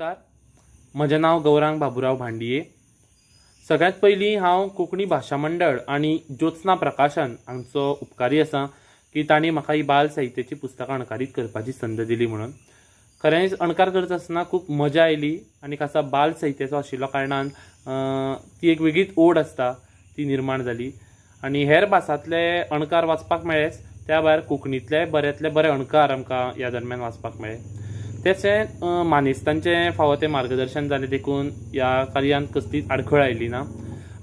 नमस्कार, म्हजें नांव गौरांग बाबूराव भांडिये। सगळ्यात पयलीं हांव कोंकणी भाशा मंडळ आनी ज्योत्स्ना प्रकाशन हांचो उपकारी आसा की तांणी म्हाका ही बाल साहित्याची पुस्तकां अणकारीत करपाची संद दिली म्हणून। खरेंच अणकार करता आसतना खूब मजा आयली आनी खासा बाल साहित्याचो आशिल्ल्या कारणान ती एक वेगळीच ओड आसता ती निर्माण जाली आनी हेर भासांतले अणकार वाचपाक मेळ्ळेच, त्या भायर कोंकणीतले बऱ्यांतले बरे अणकार आमकां ह्या दरम्यान वाचपाक मेळ्ळे। तेचें मानेस्तांचें फावो तें मार्गदर्शन जालें देखून ह्या कार्यान कसलीच आडखळ आयली ना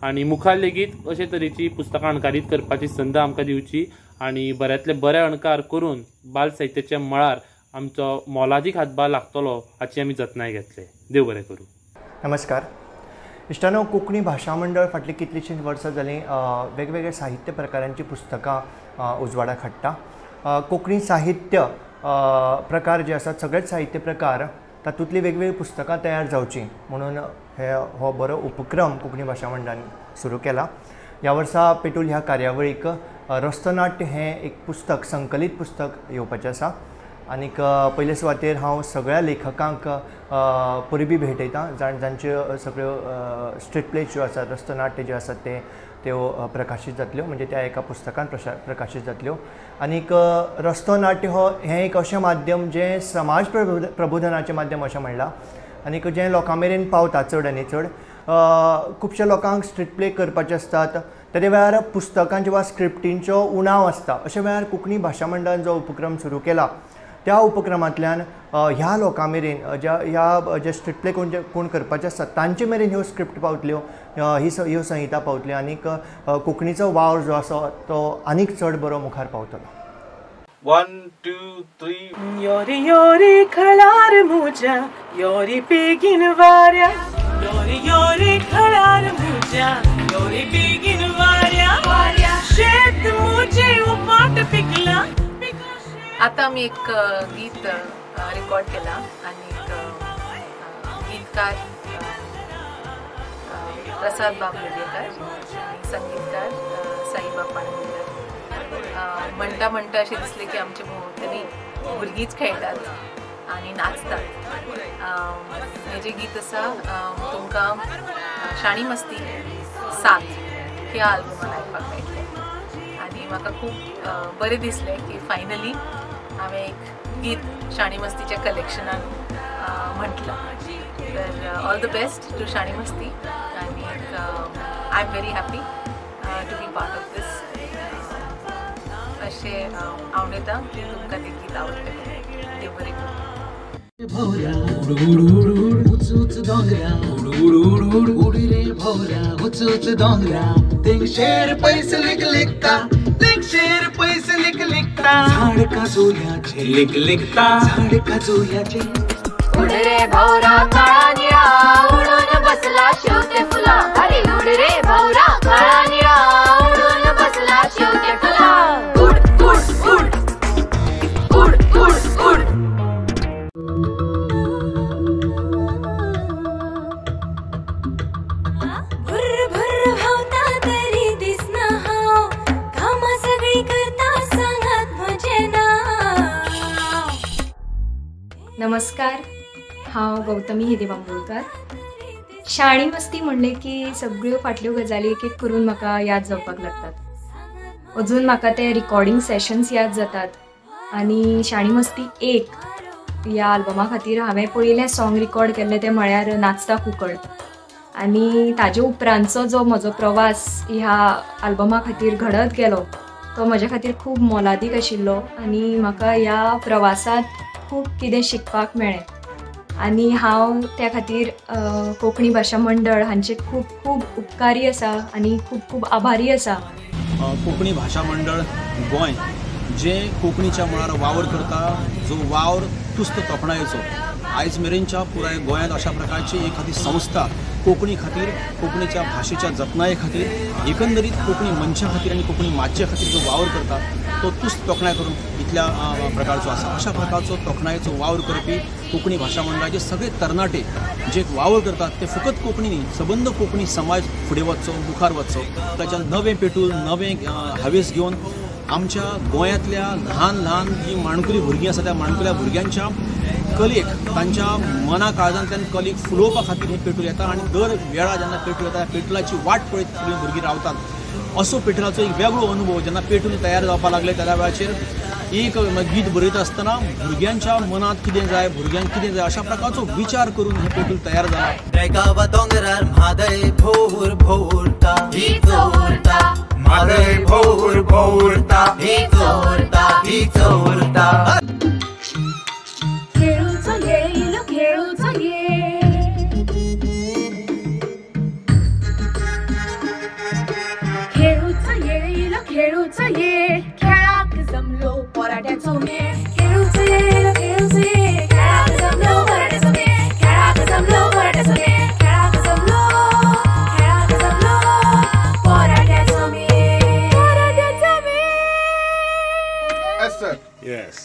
आनी मुखार लेगीत अशे तरेची पुस्तकां अणकारीत करपाची संद आमकां दिवची आनी बऱ्यांतले बरे अणकार करून बाल साहित्याच्या मळार आमचो मोलादीक हातभार लागतलो हाची आमी जतनाय घेतले। देव बरें करूं। नमस्कार इश्टानो, कोंकणी भाशा मंडळ फाटली कितलींशींच वर्सां जालीं वेगवेगळ्या साहित्य प्रकारांची पुस्तकां उजवाडाक हाडटा। कोंकणी साहित्य प्रकार जे आसात सगळेच साहित्य प्रकार तातूंतली वेगवेगळी पुस्तकां तयार जावची म्हणून हो बरो उपक्रम कोंकणी भाशा मंडळान सुरू केला। ह्या वर्सा पेटूल ह्या कार्यावळीक रस्तनाट्य हें एक पुस्तक संकलीत पुस्तक येवपाचें आसा आनीक पयले सुवातेर हांव सगळ्या लेखकांक परबीं भेटयतां जांच्यो सगळ्यो स्ट्रीट प्लेज ज्यो आसात, रस्तनाट्य जे आसात त्यो प्रकाशीत जातल्यो, म्हणजे त्या एका पुस्तकान प्रकाशीत जातल्यो। आनीक रस्तनाट्य हें एक अशें माध्यम जें समाज प्रबोधनाचें माध्यम अशें म्हणलां आनीक जें लोकां मेरेन पावता चड आनी चड। खुबश्या लोकांक स्ट्रीट प्ले करपाचे आसतात, तेदे वेळार पुस्तकांचे वा स्क्रिप्टींचो उणाव आसता। अशे वेळार कोंकणी भाशा मंडळान जो उपक्रम सुरू केला त्या उपक्रमांतल्यान ह्या लोकां मेरेन जे स्ट्रीट प्ले कोण करपाचे आसतात तांचे मेरेन ह्यो स्क्रिप्ट पावतल्यो, ह्यो संहिता पावतल्यो आनीक कोंकणीचो वावर जो आसा तो आनीक चड बरो मुखार पावतलो। 1 2 3 योरी योरी खळार मुजा योरी बेगीन वाऱ्या योरी योरी खळार मुजा योरी बेगीन वाऱ्या शेत मुजे उपाट पिकला। आता मी एक गीत रेकॉर्ड केला आणि गीतकार प्रसाद बाबलेकर, संगीतकार साईबा पाणकर। म्हणटा म्हणटा अशें दिसलें की आमचे भोंवतणी भुरगींच खेळटात आनी नाचतात। हें जें गीत आसा तुमकां शाणी मस्ती 7 ह्या आल्बमान आयकपाक मेळटलें आनी म्हाका खूब बरें दिसलें की फायनली हांवें एक गीत शाणी मस्तीच्या कलेक्शनान म्हटलां। तर ऑल द बेस्ट टू शाणी मस्ती आनी I am very happy to be part of this. अशें हांव उलयतां की तुमकां तें गीत आवडटलें। देव बरें करूं। भौरा उच उच दोंगरा उडी रे भौरा उच उच दोंगरा तेंगशेर पैसे लिक लिकता तेंगशेर पैसे लिक लिकता झाड काजोल्याचे लिक लिकता झाड काजोल्याचे उड रे भौरा काळा निळा उडून बसला शेवते फुला अरे उड रे भौरा काळा निळा उडून बसला शेवते फुला उड उड उड उड उड उड नमस्कार, हांव गौतमी हिदे बांबोळकर। शाणी मस्ती म्हणले की सगळ्यो फाटल्यो गजाली एक एक करून म्हाका याद जावपाक लागतात। अजून म्हाका ते रिकॉर्डिंग सेशन्स याद जातात आनी शाणी मस्ती 1 ह्या आल्बमा खातीर हांवें पयलें सॉंग रिकॉर्ड केल्लें तें म्हळ्यार नाचता कुंकळ आनी ताजे उपरांतचो जो म्हजो प्रवास ह्या आल्बमा खातीर घडत गेलो तो म्हज्या खातीर खूब मोलादीक आशिल्लो आनी म्हाका ह्या प्रवासांत खूब कितें शिकपाक मेळ्ळें आनी हांव त्या खातीर कोंकणी भाशा मंडळ हांचे खूब खूब उपकारी आसा आनी खूब खूब आभारी आसा। कोंकणी भाशा मंडळ गोंय जे कोंकणीच्या मळार वावर करता, जो वावर तुस्त तोखणायेचो आयज मेरेनच्या पुराय गोंयांत अशा प्रकारची एखादी संस्था कोंकणी खातीर, कोंकणीच्या भाशेच्या जतनाये खातीर, एकंदरीत कोंकणी मनशा खातीर आनी कोंकणी माचये खातीर जो वावर करता तो तुस्त तोखणाय करून इतल्या प्रकारचो आसा। अशा प्रकारचो तोखणायेचो वावर करपी कोंकणी भाशा मंडळाचे सगळे तरणाटे जे वावर करतात ते फकत कोंकणी न्ही, सबंद कोंकणी समाज फुडें वचचो, मुखार वचचो, ताच्या नवें पेटूल, नवें हावेस घेवन आमच्या गोंयांतल्या ल्हान ल्हान जी माणकुली भुरगीं आसा त्या माणकुल्या भुरग्यांच्या कलेक तांच्या मना काळजांतल्यान कलेक फुलोवपा खातीर हें पेट्रोल येता आनी दर वेळा जेन्ना पेट्रोल येता पेट्रोलाची वाट पळयत फुडें भुरगीं रावतात असो पेट्रोलाचो एक वेगळो अनुभव जेन्ना पेट्रोल तयार जावपाक लागले त्या वेळाचेर एक गीत बरयता आसतना भुरग्यांच्या मनात कितें जाय भुरग्यांक कितें जाय अशा प्रकारचो विचार करून हें पेट्रोल तयार जाला रेगावा दोंगरार म्हादय भोर भोरता ही चोरता म्हादय भोर भोरता ही चोरता ही चोरता खेळूचा येईल खेळूचा ये खेळूचा येईल खेळूचा ये खेळाक जमलो पराठ्याचो मेळ खेळूचा येईल खेळूचा ये खेळाक जमलो पराठ्याचो मेळ खेळाक जमलो पराठ्याचो मेळ खेळाक जमलो पराठ्याचो मेळ पराठ्याचो मेळ Esther. येस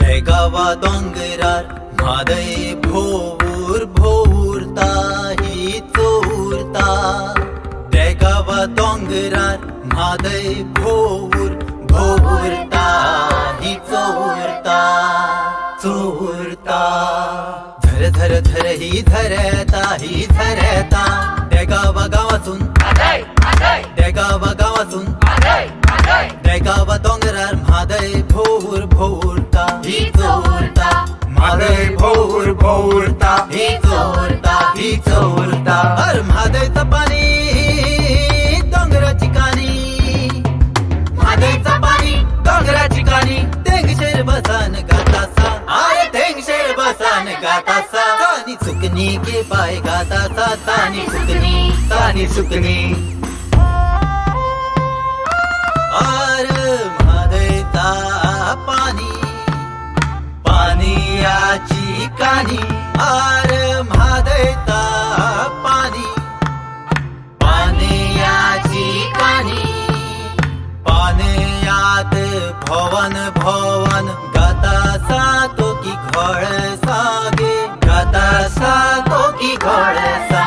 देगावा दोंगरार म्हादय भोर भोरता ही चोरता देगावा दोंगरार म्हादय भोर भोरता ही चोरता चोरता धर धर धर ही धरता देगावा गावातून देगावा गावातून देगावा दोंगरार म्हादय भोर भोरता ही चोरता म्हादय भोर भोरता ही चोरता अर म्हादयचा पाणी डोंगराची कानी म्हादयचा पाणी डोंगराची कानी तेंगशेर बसान गातासा अरे तेंगशेर बसान गातासा तानी सुकनी के पाय गातासा तानी सुकनी आर म्हादयचा पाणी पानयाची कानी आर म्हादयता पानी पानयाची कानी पानयात भवन भवन गाता सातो की घोळ सागे गाता सातो की घोळ सा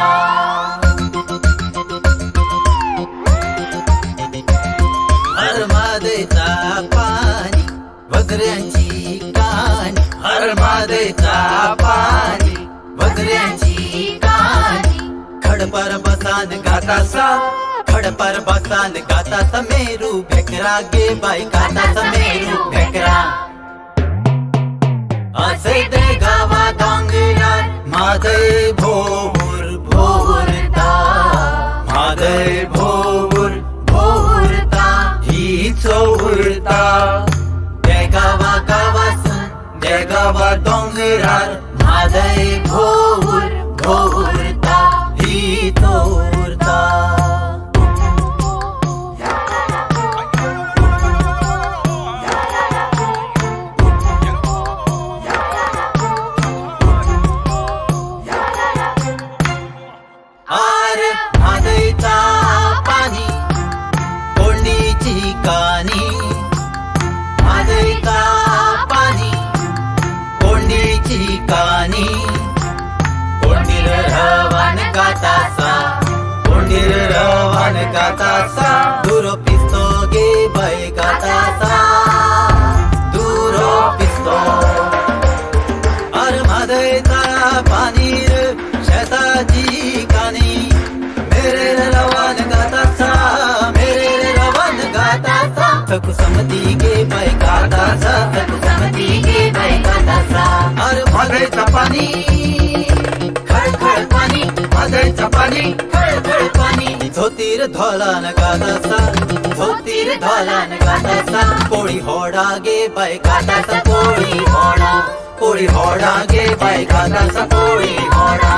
हरमादेचा पाणी वगऱ्यांची कानी हरमादेचा पाणी वगऱ्यांची कानी खडपर बसान गाता सा खडपर बसान गाता समेरू भेकरा गे बाई गाता समेरू भेकरा असे ते गावा डोंगरार मादय भोर भोरता मादय भोर भोरता ही चोरता देगावा गावासून देगावा डोंगरार मादय भोर भोरता ही चोरता कानी मादयता पानी कोंडीची कानी कोंडीर रवान गातासा कोंडीर रवान गातासा दुरो पिस्तो गे बाई गातासा दुरो पिस्तो अर मादयता पानीर शेताची कानी मेरे रवान गातासा मेरे रवान गातासा सकु समती गे बाई गातासा सकु समती गे बाई गातासा अरे मादयचा पाणी खळखळ पाणी मादयचा पाणी खळखळ पाणी झोतीर धोलान गातासा झोतीर धोलान गातासा पोळी होडा गे बाई गातासा पोळी होडा गे बाई गातासा पोळी होडा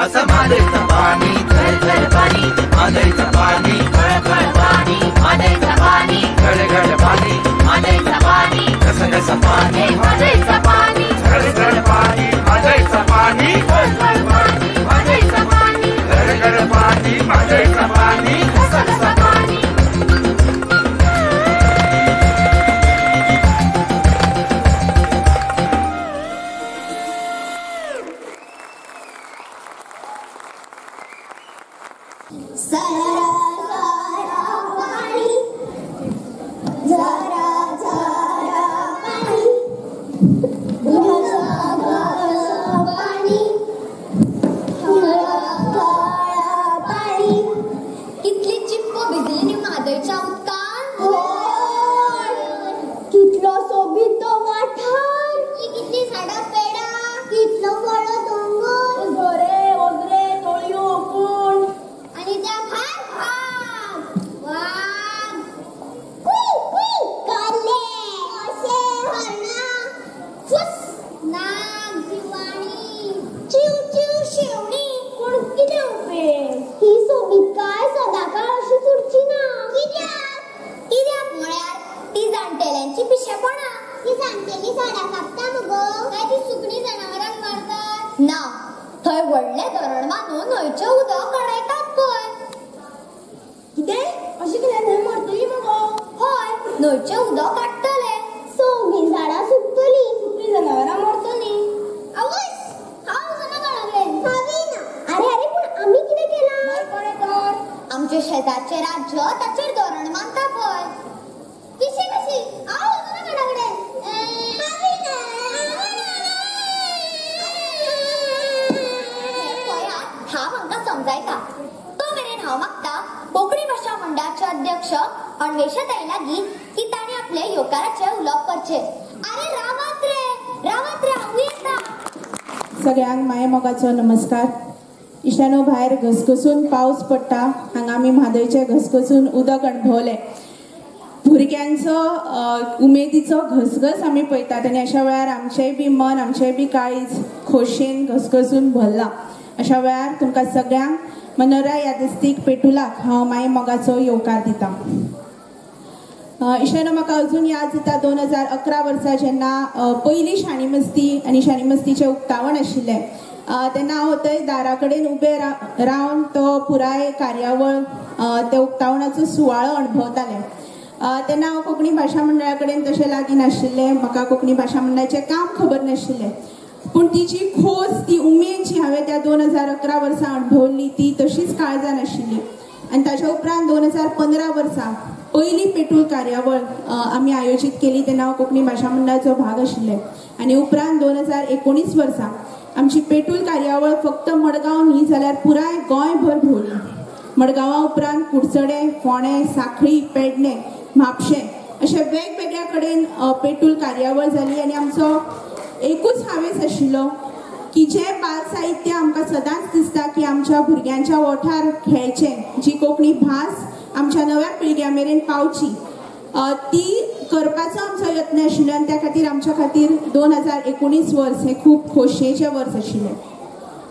असं मादयचं पाणी खळखळ पाणी मादयचं पाणी खळखळ पाणी मादयचं पाणी खळखळ पाणी मादयचं पाणी घसघस पाणी मादयचं पाणी खळखळ पाणी मादयचं पाणी खळखळ पाणी मादयचं पाणी खळखळ पाणी मादयचं पाणी घसघस पाणी सगळ्यांक माये मोगाचो नमस्कार. इश्टानो भायर घसघसून पावस पडटा हांगा आमी म्हादयचे घसघसून उदक अणभवले. भुरग्यांचो उमेदीचो घसघस आमी पळयतात आनी अशा वेळार आमचेंय बी मन आमचेंय बी काळीज खोशेन घसघसून भरला. अशा वेळार तुमकां सगळ्यांक मनोरा यादस्तीक पेटुलाक हांव माये मोगाचो येवकार दिता. इश्टानो म्हाका अजून याद जाता 2011 वर्सा जेन्ना पयली शाणी मस्ती आनी शाणी मस्तीचें उक्तावण आशिल्लें तेन्ना हांव थंय दारा कडेन उबें रावन तो पुराय कार्यावळ त्या उक्तावणाचो सुवाळो अणभवतालें. तेन्ना हांव कोंकणी भाशा मंडळा कडेन तशें लागीं नाशिल्लें, म्हाका कोंकणी भाशा मंडळाचें काम खबर नाशिल्लें. पूण ती जी खोस, ती उमेद जी हांवें त्या 2011 वर्सा अणभवली ती तशीच काळजान आशिल्ली. आनी ताच्या उपरांत 2015 वर्सा पयली पेटूल कार्यावळ आमी आयोजीत केली तेन्ना हांव कोंकणी भाशा मंडळाचो भाग आशिल्लें. आनी उपरांत 2019 वर्सा आमची पेटूल कार्यावळ फक्त मडगांव न्ही जाल्यार पुराय गोंयभर भोंवली. मडगांवा उपरांत कुडचडे, फोंडे, सांखळी, पेडणे, म्हापशें अशे वेगवेगळ्या कडेन पेटूल कार्यावळ जाली. आनी आमचो एकूच हावेस आशिल्लो की जें बाल साहित्य आमकां सदांच दिसता की आमच्या भुरग्यांच्या ओठार खेळचें, जी कोंकणी भास आमच्या नव्या पिळग्या मेरेन पावची, ती करपाचो आमचो यत्न आशिल्लो. आनी त्या खातीर आमच्या खातीर 2019 वर्स हें खूब खोशयेचें वर्स आशिल्लें.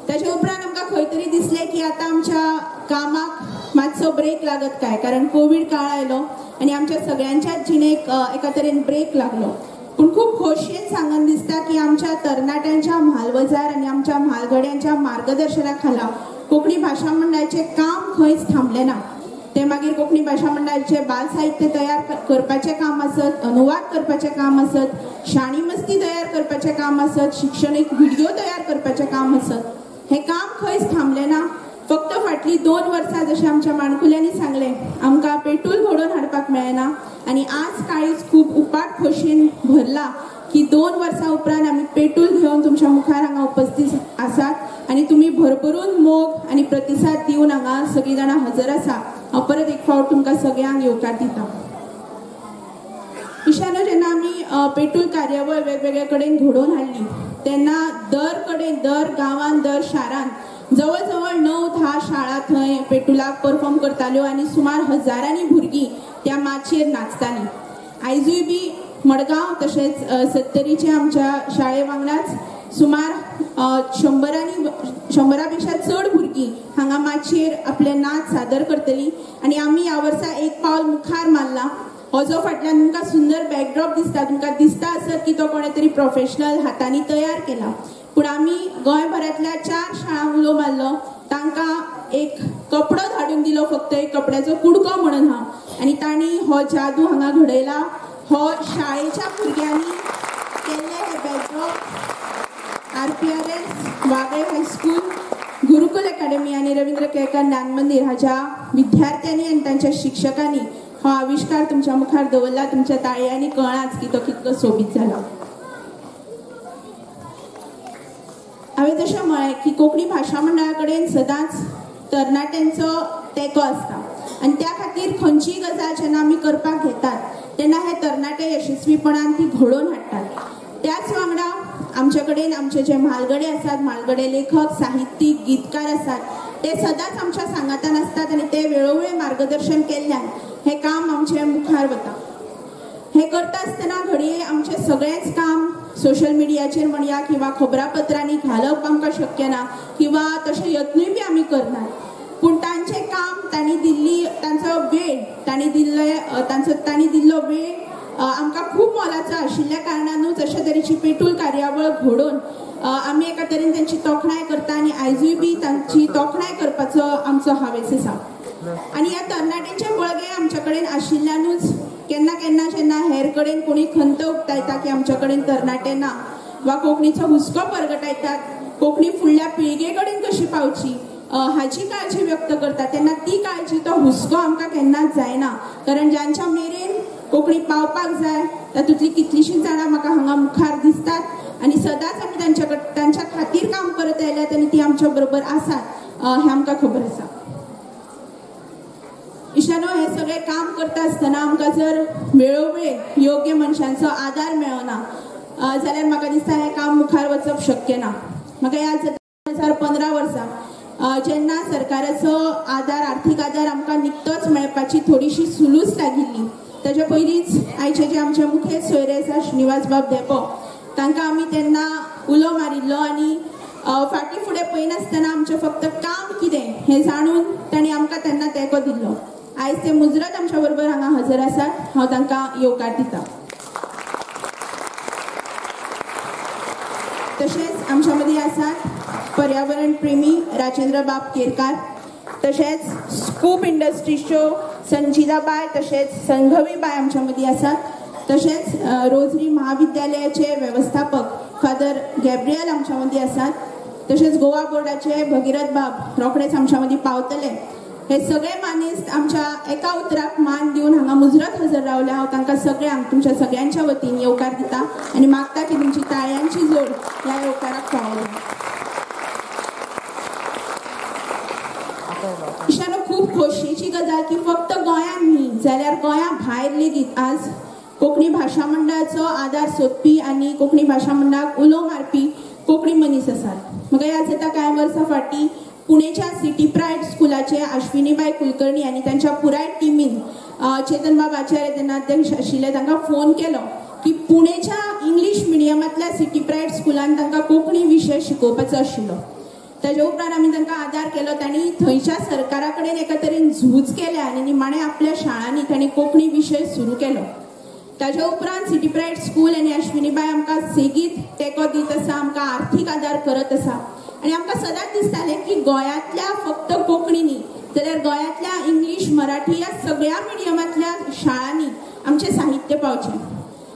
ताचे उपरांत आमकां खंय तरी दिसलें की आतां आमच्या कामाक मातसो ब्रेक लागत काय, कारण कोवीड काळ आयलो आनी आमच्या सगळ्यांच्याच जिणेक एका तरेन ब्रेक लागलो. पूण खूब खोशयेन सांगन दिसता की आमच्या तरणाट्यांच्या म्हालवजार आनी आमच्या म्हालगड्यांच्या मार्गदर्शना खाला कोंकणी भाशा मंडळाचें काम खंयच थांबलें ना. ते मागीर कोंकणी भाशा मंडळाचें बाल साहित्य तयार करपाचें काम आसत, अनुवाद करपाचें काम आसत, शाणी मस्ती तयार करपाचें काम आसत, शिक्षणीक व्हिडिओ तयार करपाचें काम आसत, हें काम खंयच थांबलें ना. फक्त फाटलीं 2 वर्सां जशें आमच्या माणकुल्यांनी सांगलें आमकां पेटूल घडोवन हाडपाक मेळना. आनी आज काळीज खूब उपाट खोशयेन भरला की 2 वर्सां उपरांत आमी पेटूल घेवन तुमच्या मुखार हांगा उपस्थित आसात आनी तुमी भरभरून मोग आनी प्रतिसाद दिवन हांगा सगळीं जाणां हजर आसा. हांव परत एक फावट तुमकां सगळ्यांक येवकार दिता. इशानो जेन्ना आमी पेटूल कार्यावळ वेगवेगळे कडेन घडोवन हाडली तेन्ना दर कडेन, दर गांवांत, दर शारांत जवळ जवळ 9-10 शाळा थंय पेटूलाक परफॉर्म करताल्यो आनी सुमार हजारांनी भुरगीं त्या माचयेर नाचतालीं. आयजूय बी मडगांव तशेंच सत्तरीचे आमच्या शाळे वांगडाच सुमार 100 पेक्षा चड भुरगीं हांगा माचयेर आपले नाच सादर करतलीं. आनी आमी ह्या वर्सा एक पावल मुखार मारला. हो जो फाटल्यान तुमकां सुंदर बॅकड्रॉप दिसता, तुमकां दिसता आसत की तो कोणे तरी प्रोफेशनल हातांनी तयार केला. पूण आमी गोंयभरांतल्या 4 शाळांक उलो मारलो, तांकां एक कपडो धाडून दिलो, फक्त एक कपड्याचो कुडको म्हणून हांव, आनी तांणी हो जादू हांगा घडयला. हो शाळेच्या भुरग्यांनी केल्ले हे बॅकड्रॉप RPRS, वागळे हायस्कूल, गुरुकुल अकॅडमी आनी रवींद्र केळकर ज्ञान मंदिर हाच्या विद्यार्थ्यांनी आनी तांच्या शिक्षकांनी हो आविष्कार तुमच्या मुखार दवरला. तुमच्या ताळयांनी कळाच की तो कितलो सोबीत जाला. हांवें जशें म्हळें की कोंकणी भाशा मंडळा कडेन सदांच तरणाट्यांचो तेंको आसता आनी त्या खातीर खंयचीय गजाल जेन्ना आमी करपाक घेतात तेन्ना हे तरणाटे यशस्वीपणान ती घडोवन हाडटात. त्याच वांगडा आमचे कडेन आमचे जे म्हालगडे आसात, म्हालगडे लेखक, साहित्यीक, गीतकार आसात, ते सदांच आमच्या सांगातान आसतात आनी ते वेळोवेळ मार्गदर्शन केल्ल्यान हे काम आमचे मुखार वता. हे करता आसतना घडये आमचे सगळेंच काम सोशल मिडियाचेर म्हणया किंवा खबरापत्रांनी घालप आमकां शक्य ना किंवा तशें यत्नूय बी आमी करनात. पूण तांचें काम तांणी दिल्ली तांचो वेळ तांणी दिल्लो वेळ आमकां खूब मोलाचो आशिल्ल्या कारणानूच अशे तरेची पेटूल कार्यावळ घडोवन आमी एका तरेन तांची तोखणाय करता आनी आयजूय बी तांची तोखणाय करपाचो आमचो हावेस आसा. आनी ह्या तरणाट्यांचे बळगे आमचे कडेन आशिल्ल्यानूच केन्ना केन्ना जेन्ना हेर कडेन कोणी खंत उक्तायता की आमचे कडेन तरणाटे ना वा कोंकणीचो हुस्को परगटायतात, कोंकणी फुडल्या पिळगे कडेन कशी पावची हाची काळजी व्यक्त करता, तेन्ना ती काळजी तो हुस्को आमकां केन्नाच जायना. कारण ज्यांच्या मेरेन कोंकणी पावपाक जाय तातूंतली कितलीशींच जाणां म्हाका हांगा मुखार दिसतात आनी सदांच आमी तांच्या खातीर काम करत आयल्यात आनी ती आमच्या बरोबर आसात हें आमकां खबर आसा. इश्टानो, हे सगळें काम करता आसतना आमकां जर वेळोवेळ योग्य मनशांचो आदार मेळना जाल्यार म्हाका दिसता हें काम मुखार वचप शक्य ना. म्हाका याद जाता 2015 वर्सा जेन्ना सरकाराचो आदार, आर्थीक आदार आमकां निकतोच मेळपाची थोडीशी सुलूस लागिल्ली, ताच्या पयलींच आयचे जे आमचे मुखेल सोयरे आसा श्रीनिवास बाब धेपो, तांकां आमी तेन्ना उलो मारिल्लो आनी फाटीं फुडें पळयनासतना आमचें फक्त काम कितें हें जाणून तांणी आमकां तेन्ना तेंको दिल्लो. आयज ते मुजरत आमच्या बरोबर हांगा हजर आसात. हांव तांकां येवकार दिता. तशेंच आमच्या मदीं आसात पर्यावरण प्रेमी राजेंद्र बाब केरकार, तशेंच स्कूप इंडस्ट्रीच्यो संजिताबाय तशेंच संघवीबाय आमच्या मदीं आसात. तशेंच रोजरी महाविद्यालयाचे व्यवस्थापक फादर गॅब्रियल आमच्या मदीं आसात. तशेंच गोवा बोर्डाचे भगिरथ बाब रोखडेच आमच्या मदीं पावतले. हे सगळे मानेस्त आमच्या एका उतराक मान दिवन हांगा मुजरत हजर रावल्या. हांव तांकां सगळ्यांक तुमच्या सगळ्यांच्या वतीन येवकार दिता आनी मागता की तुमची ताळयांची जोड ह्या येवकाराक फावो. इश्टानो, खूब खोशयेची गजाल की फक्त गोंयांत न्ही जाल्यार गोंया भायर लेगीत आज कोंकणी भाशा मंडळाचो आदार सोदपी आनी कोंकणी भाशा मंडळाक उलो मारपी कोंकणी मनीस आसात. म्हाका याद जाता कांय वर्सां फाटीं पुणेच्या सिटी प्रायड स्कुलाचे अश्विनीबाई कुलकर्णी आनी तांच्या पुराय टिमीन चेतन बाब आचार्य तेन्ना अध्यक्ष आशिल्ले तांकां फोन केलो की पुणेच्या इंग्लीश मिडियमांतल्या सिटी प्रायड स्कुलान तांकां कोंकणी विशय शिकोवपाचो आशिल्लो. ताजे उपरांत आमी तांकां आदार केलो. तांणी थंयच्या सरकारा कडेन एका तरेन झूज केल्या आनी निमाणें आपल्या शाळांनी तांणी कोंकणी विशय सुरू केलो. ताजे उपरांत सिटी प्रायड स्कूल आनी अश्विनीबाई आमकां सेगीत तेंको दीत आसा, आमकां आर्थीक आदार करत आसा. आनी आमकां सदांच दिसतालें की गोंयांतल्या फक्त कोंकणी न्ही जाल्यार गोंयांतल्या इंग्लीश मराठी ह्या सगळ्या मिडियमांतल्या शाळांनी आमचें साहित्य पावचें.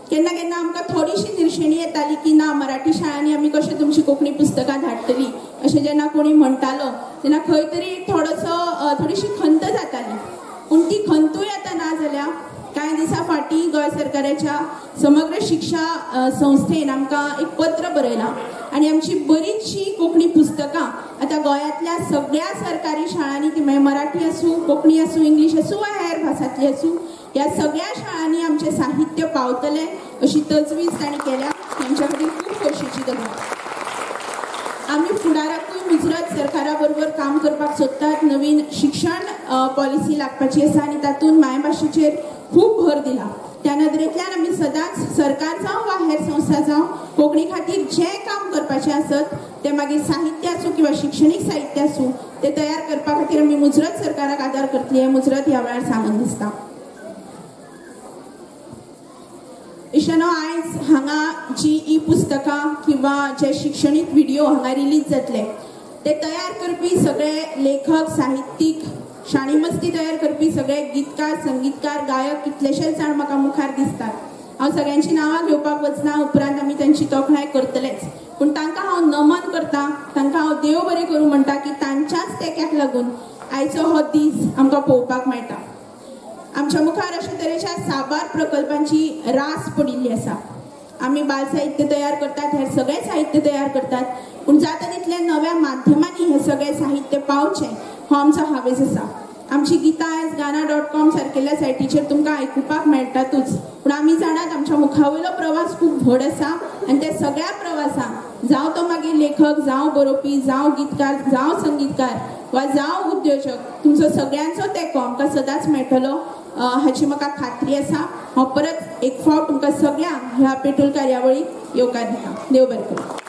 केन्ना केन्ना आमकां थोडीशी निर्शेणी येताली की ना मराठी शाळांनी आमी कशें तुमची कोंकणी पुस्तकां धाडटली अशें जेन्ना कोणी म्हणटालो तेन्ना खंय तरी थोडीशी खंत जाताली. पूण ती खंतूय आतां ना जाल्या. कांय दिसा फाटीं गोंय सरकाराच्या समग्र शिक्षा संस्थेन आमकां एक पत्र बरयलां आनी आमची बरीचशी कोंकणी पुस्तकां आतां गोंयांतल्या सगळ्या सरकारी शाळांनी ती मागीर मराठी आसूं, कोंकणी आसूं, इंग्लीश आसूं वा हेर भासांतली आसूं ह्या सगळ्या शाळांनी आमचें साहित्य पावतलें अशी तजवीज तांणी केल्या. तांच्या खातीर खूब खोशयेची गजाल. आमी फुडाराकूय मुजरत सरकारा बरोबर काम करपाक सोदतात. नवीन शिक्षण पॉलिसी लागपाची आसा आनी तातूंत मायभाशेचेर खूब भर दिला. त्या नदरेंतल्यान आमी सदांच सरकार जावं वा हेर संस्था जावं कोंकणी खातीर जें काम करपाचें आसत तें मागीर साहित्य आसूं किंवा शिक्षणीक साहित्य आसूं तें तयार करपा खातीर आमी मुजरत सरकाराक आदार करतली हें मुजरत ह्या वेळार सांगून दिसता. इश्टानो, आयज हांगा जी ई पुस्तकां किंवा जे शिक्षणीक व्हिडिओ हांगा रिलीज जातले ते तयार करपी सगळे लेखक, साहित्यीक, शाणी मस्ती तयार करपी सगळे गीतकार, संगीतकार, गायक कितलेशेच जाण म्हाका मुखार दिसतात. हांव सगळ्यांची नांवां घेवपाक वचना, उपरांत आमी तांची तोखणाय करतलेच. पूण तांकां हांव नमन करतां, तांकां हांव देव बरें करूं म्हणटा की तांच्याच तेंक्याक लागून आयचो हो दीस आमकां पळोवपाक मेळटा. आमच्या मुखार अशे तरेच्या साबार प्रकल्पांची रास पडिल्ली आसा. आमी बाल साहित्य तयार करतात, हेर सगळे साहित्य तयार करतात, पूण जाता तितल्या नव्या माध्यमांनी हे सगळे साहित्य पावचें हो आमचो हावेस आसा. आमची गितां आयज गाना.com सारकेल्या सायटीचेर तुमकां आयकुपाक मेळटातूच, पूण आमी जाणात आमच्या मुखावयलो प्रवास खूब व्हड आसा आनी त्या सगळ्या प्रवासांत जावं तो मागीर लेखक, जावं बरोवपी, जावं गीतकार, जावं संगीतकार वा जावं उद्योजक, तुमचो सगळ्यांचो तेंको आमकां सदांच मेळटलो हाची म्हाका खात्री आसा. हांव परत एक फावट तुमकां सगळ्यांक ह्या पेटूल कार्यावळीक येवकार दिता. देव बरें करूं.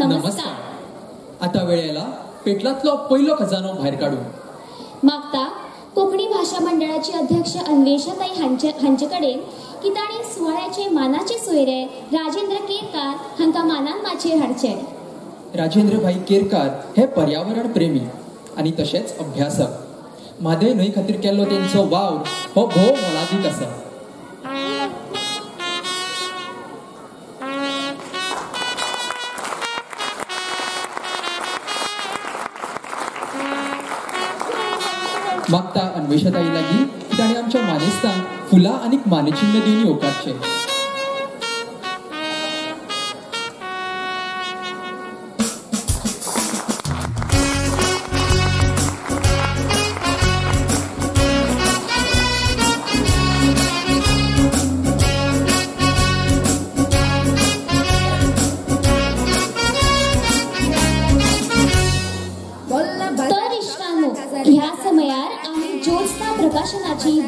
नमस्कार. आता वेळ येयला पेटलातलो पहिलो खजानो भायर काढू. मागता कोकणी भाषा मंडळाची अध्यक्ष अन्वेषाताई हांचे कडेन की ताणी सुवाळ्याचे मानाचे सोयरे राजेंद्र केरकार हांकां मानान माचयेर हाडचे. राजेंद्र भाई केरकार हे पर्यावरण प्रेमी आणि तशेंच अभ्यासक. म्हादय न्हंय खातीर केल्लो तेंचो वावर हो भोव मोलादीक आसा. मागता अन्वेषाताई लागीं की ताणें आमच्या मानेस्तांक फुलां आनी मानेचिन्ह दिवन येवपाचें.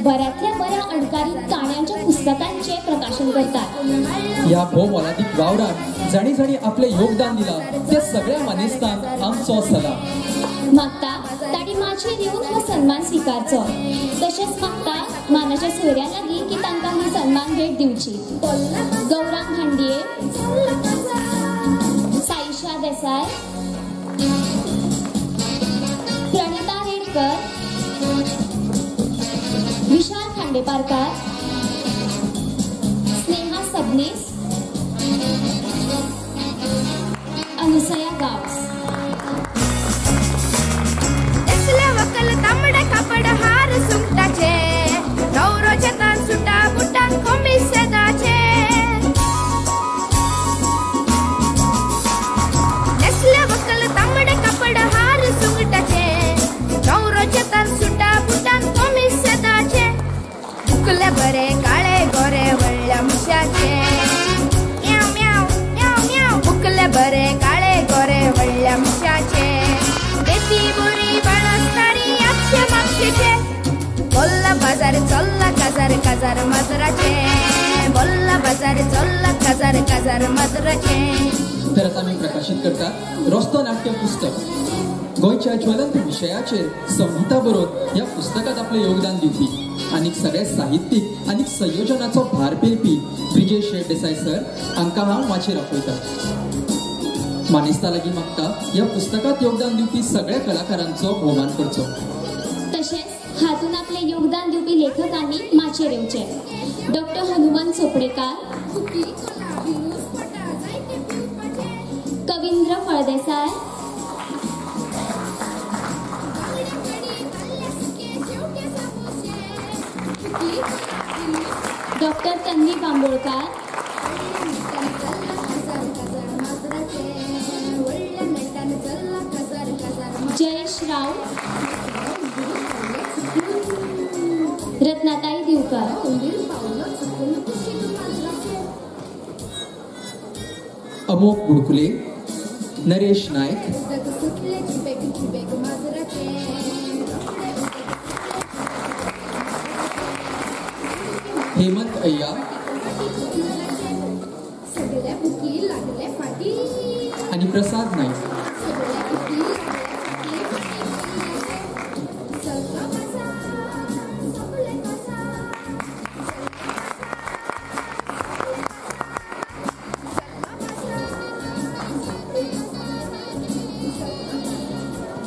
बऱ्यातल्या बऱ्या अणकारीत काण्यांच्या पुस्तकांचे प्रकाशन करतात. या भोव मोलादीक वावरात जाणी जाणी आपले योगदान दिला त्या सगळ्या मानेस्तांक आमचो सलाम. मागता ताणी माचयेर येवन हो सन्मान स्विकारचो. तशेंच मागता मानाच्या सोयऱ्यां लागीं की तांकां ही सन्मान भेट दिवची. गौरांग भांडये, साईशा देसाय, प्रणिता रेडकर, विशाल खांडेपारकार, स्नेहा सबनीस, अनुसया गावस. वकल तांबडे कापड हार सुंगटाचे नवरोचे तान सुटा बुटान कोमी सेदाचे नेसले वकल तांबडे कापड हार सुंगटाचे नवरोचे तान सुटा बुटान कोमी सेदाचे बुकले बरे काळे गोरे वळल्या मुशाचे म्याव म्याव म्याव म्याव बुकले बरे काळे गोरे वळल्या मुशाचे देती बुरी बनस्तारी अच्छे मागचे बोल्ला बाजार चल्ला काजार काजार मदराचे बोल्ला बाजार चल्ला काजार काजार मदराचे. तर आता मी प्रकाशित करता रस्तो नाट्य पुस्तक. गोंयच्या ज्वलंत विशयाचेर संहिता बरोवन ह्या पुस्तकात आपले योगदान दिवपी आनी सगळे साहित्यीक आनी संयोजनाचो भार पेलपी ब्रिजेश देसाई सर हांकां हांव माचयेर आपयतां. मानेस्ता लागीं मागता ह्या पुस्तकात योगदान दिवपी सगळ्या कलाकारांचो भोवमान करचो. तशेंच हातून आपले योगदान दिवपी लेखकांनी माचयेर येवचे. डॉक्टर हनुमान चोपडेकार, कविंद्र फळदेसाय, डॉक्टर तन्वी बांबोळकार, जयेश राव, रत्नाताई दिवकर, अमोक बुडकुले, नरेश नायक, हेमंत अय्या आणि प्रसाद नाईक.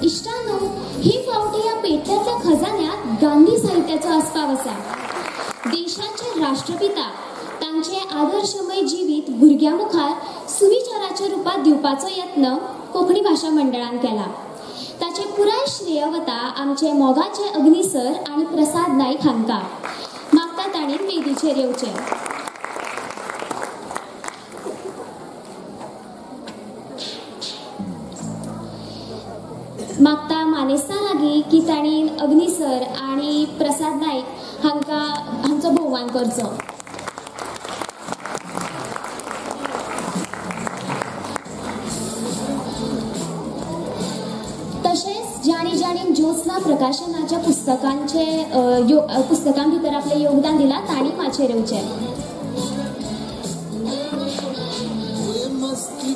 इष्टांनो, ही फावटी या पेटल्यातल्या खजान्यात गांधी साहित्याचो आस्पाव आसा. देशाचे राष्ट्रपिता तांचे आदर्शमय जिवीत भुरग्यां मुखार सुविचाराच्या रुपात दिवपाचो यत्न कोंकणी भाशा मंडळान केला. ताचे पुराय श्रेय वता आमचे मोगाचे अग्नी सर आनी प्रसाद नाईक हांकां. मागता तांणी वेदीचेर येवचें. मागता मानेस्ता लागीं की तांणी अग्नी सर आनी प्रसाद नाईक हांचो भोवमान करचो. तशेंच ज्याणी ज्याणी ज्योत्स्ना प्रकाशनाच्या पुस्तकां भितर आपलें योगदान दिलां तांणी माचयेर येवचें.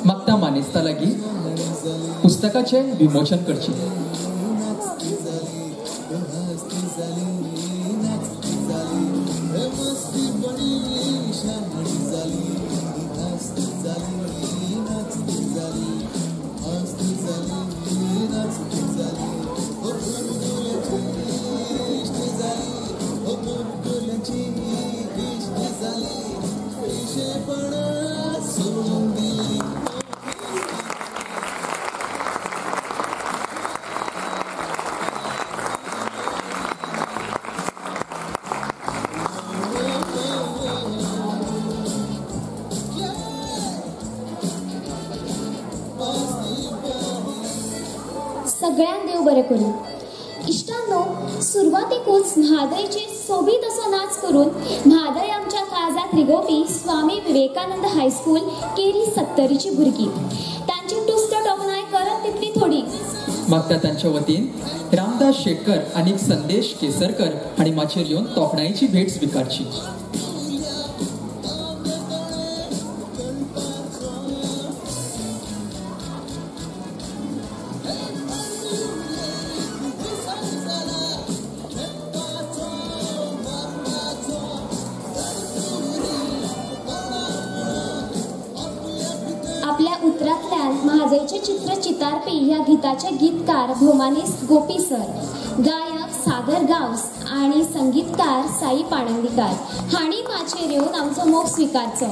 मागता मानेस्ता लागीं पुस्तकाचे विमोचन करचे. सगळ्यांक देव बरें करूं. इश्टांनो, सुरवातेकूच म्हादयचे सोबीत असो नाच करून म्हादय आमच्या काळजात रिगोवपी स्वामी विवेकानंद हायस्कूल केरी 70ची भुरगीं. तांची टुस्त तोखणाय करत तितली थोडी. मागता तांच्या वतीन रामदास शेटकर आणि संदेश केसरकर हांणी माचेर येवन तोखणायेची भेट स्विकारची. आपल्या उतरांतल्यान म्हादयचे चित्र चितारपी ह्या गिताचे गीतकार भोमानिस्ट गोपी सर, गायक सागर गांवस आणि संगीतकार साई पाणंदीकार हांणी माचेर येवन आमचो मोग स्विकारचो.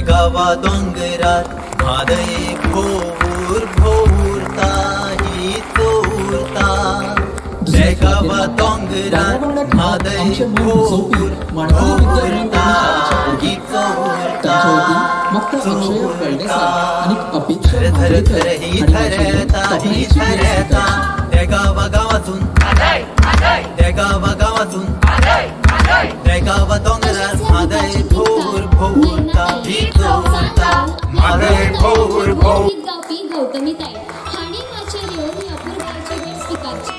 गावा दोंगरात म्हादय भोवूर भोवूरता ही चोरता. गावा दोंगरात म्हादय भोवूर भोवूरता ही चोरता. धर धर ही धरता ही धरता. त्या गावा गावातून त्या गावा गावातून त्या गावा दोंगरात म्हादय भोवूर भोवूरता ही चोरता. म्हादय भोवूर भोवूर. गीत गावपी गौतमी ताई हांणी माचेर येवन ही अपूर्वाची भेट स्विकारची.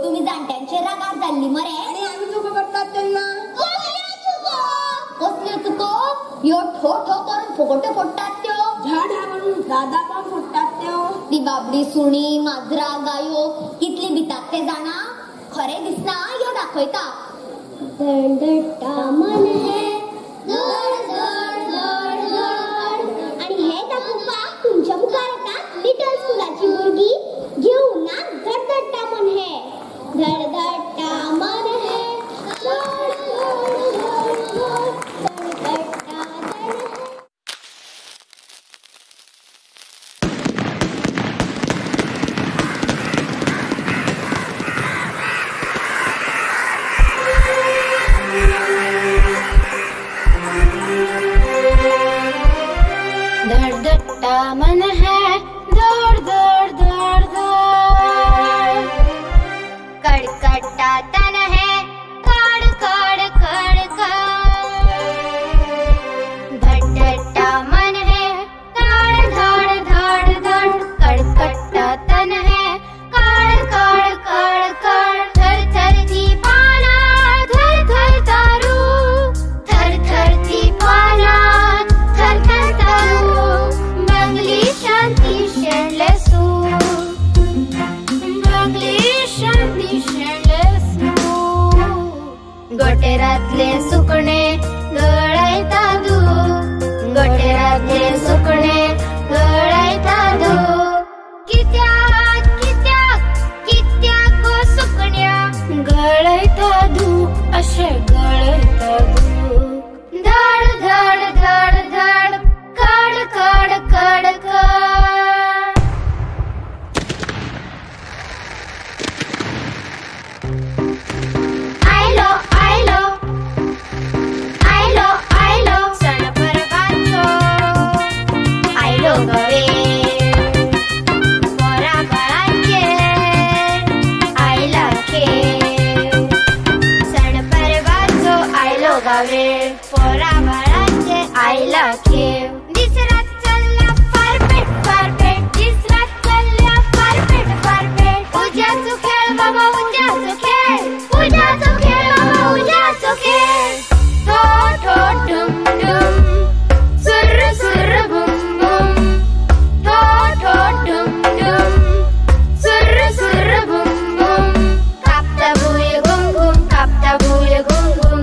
तुम्ही जाणट्यांचे रागार जाल्ली मरे आणि आम्ही चुको करतात तेन्ना कसल्यो चुको ह्यो ठो ठो करून फुगोट्यो फोडटात त्यो. झाड हा म्हणून दादा पण फोडटात त्यो. ती बाबडी सुणी माजरा गायो कितली भितात ते जाणा. खरे दिसना ह्यो दाखयता. धडधडटा मन है धड धड धड धड. आणि हे दाखोवपाक तुमच्या मुखार येतात लिटल स्कुलाची भुरगीं घेऊन ना धडधडटा मन है. धडधडटा मन है धड धड धड धड धडधडटा धड. धड़धड़ता मन है दौड़ दौड़ दौड़ दौड़. कड़कड़ता तन है कड़ कड़ कड़ कड़. धड़ गळ्यातले सुकणे गळयता दूक कित्याक कित्याक कित्याक सुकण्या गळयता दूक अशे गळयता दूक धड धड धड धड कड कड कड कड आयलो आयलो आयलो आयलो सण परबांचो आयलो गवे पोरा बाळांचे आयला खेळ सण परबांचो आयलो गवे पोरा बाळांचे आयला खेळ दिसरात चल्ल्या फारपेट फारपेट दिसरात चल्ल्या फारपेट फारपेट उज्याचो खेळ बाबा उज्याचो खेळ उज्याचो खेळ बाबा उज्याचो खेळ ठो ठो डुम डुम सुर सुर बुम बुम ठो ठो डुम डुम सुर सुर बुम बुम कापता भुय गुम गुम कापता भुय गुम गुम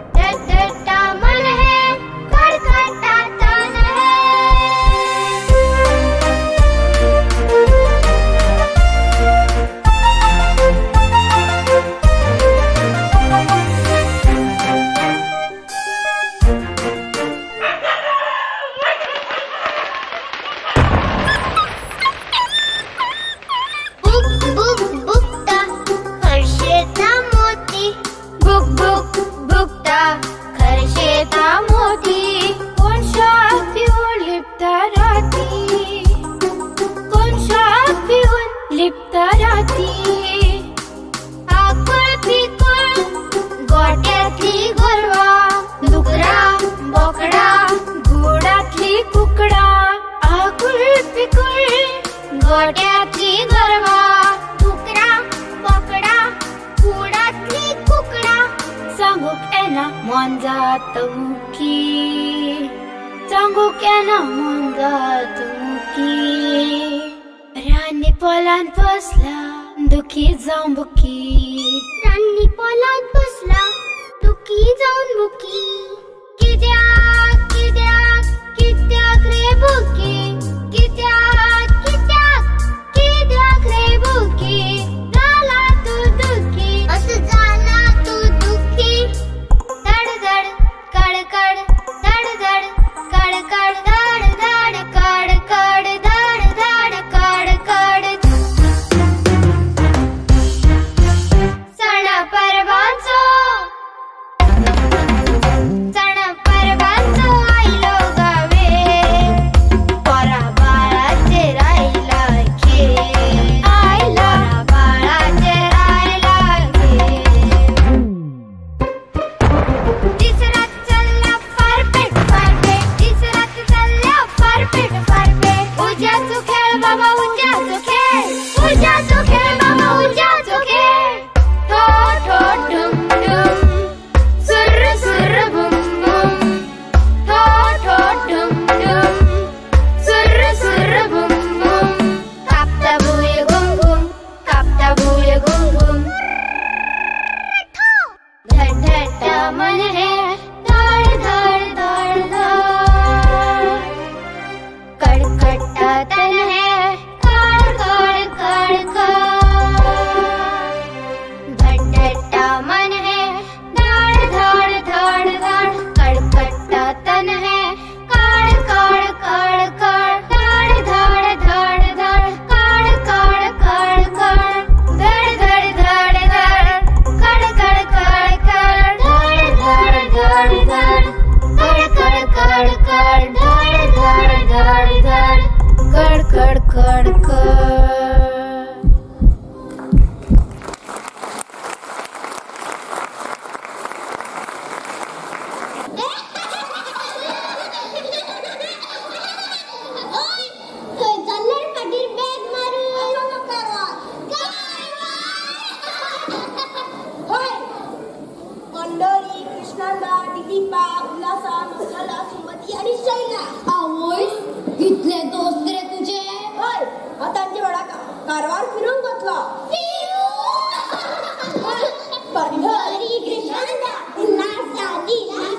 टटटा मन है खड़खटा तन है बुक बुक बुकता खरशेता मोती बुक बुक बुकता खरशेता मोती कोण शाप पिऊन लिपता राती कोण शाप पिऊन लिपता राती आकुळ पिकुळ गोट्यातली गोरवा डुकरा बोकडा गुडातली कुकडा आकुळ पिकुळ गोट्यातली गोरवा डुकरा बोकडा गुडातली कुकडा सांगूक येना मन जात मुकी सांगूक येना मन जात मुकी रानी पोलान बसला दुखी जाऊन बुकी रानी पोलान बसला दुखी जाऊन बुकी कित्याक कित्याक कित्याक रे बुकी कित्याक कित्याक कित्याक रे बुकी झाला तू दुखी असं झाला तू दुखी धड धड कड कड धड धड कड कड धड धड कड कड धड धड कड कड सण परबांचो सण परबांचो आयलो गावे पोरा बाळाचे रायला खेळ आयला बाळाचे रायला खेळ दिसरात चल्ल्या फारपेट फारपेट दिसरात चल्ल्या फारपेट फारपेट उज्याचो खेळ बाबा उज्याचो खेळ उज्याचो खेळ बाबा उज्याचो खेळ ठो ठो डुम डुम सुर सुर बुम बुम ठो ठो डुम डुम सुर सुर बुम बुम कापता भुय गुम गुम कापता भुय गुम गुम धड धड मन है धड धड धड धड कड़कटा तन है कड़ कड़ कड़ कड़ धड मन है धड़ धड़ धड़ धड़ कड़कटा तन है कड़ कड़ कड़ कड़ धड़ धड़ धड़ धड़ कड़ कड़ कड़ कड़ धड़ धड़ धड़ धड़ कड़ कड़ कड़ कड़ धड़ धड़ धड़ धड़ कड़ कड़ कड़ कड़ धड़ धड़ धड़ धड़ कड़ कड़ कड़ कड़ मंडळी कृष्णाला दिलीपा उल्हासा मंगला सुमती आणि शैला आवय कितले दोस्त रे तुझे होय आतांची वेळा कारवार फिरून घेतला पंढरी कृष्णाला उल्हासा दिलीपा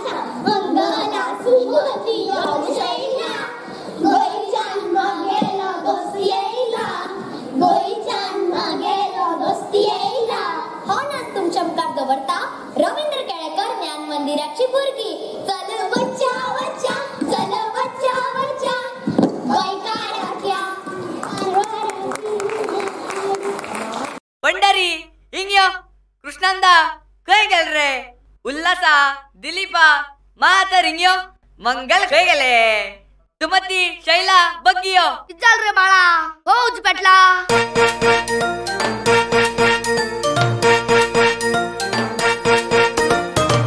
कबीराची भुरगी चल वच्चा वच्चा चल वच्चा वच्चा गोंयकारांच्या पंढरी हिंग्यो कृष्णांदा खंय गेल रे उल्हासा दिलीपा मातर हिंग्यो मंगल खंय गेले सुमती शैला बग्गियो चल रे बाळा होऊच पेटला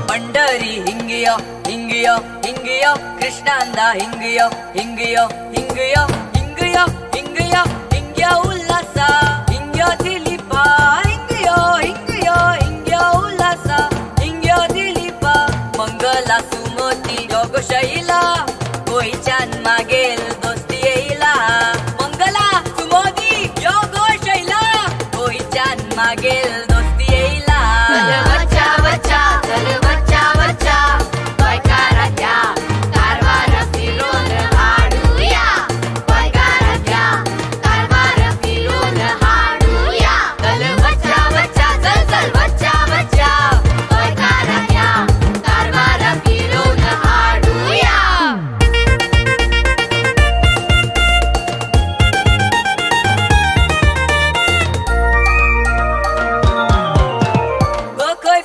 पंढरी हिंगियो हिंगियो हिंगियो कृष्णांदा हिंगियो हिंगियो हिंगियो हिंगियो हिंगियो हिंगियो उल्हासा हिंगियो दिलीपा हिंगियो हिंगियो हिंगियो उल्हासा हिंगियो दिलीपा मंगला सुमती योगो शैला गोयच्यान मागेल दोस्ती येईला मंगला सुमती योगो शैला गोयच्यान मागेल दोस्ती येईला वच्चा वच्चा चल वच्चा वच्चा गोंयकारांच्या कारवार फिरून हाडूया गोंयकारांच्या कारवार फिरून हाडूया चल वच्चा वच्चा चल चल वच्चा वच्चा गोंयकारांच्या कारवार फिरून हाडूया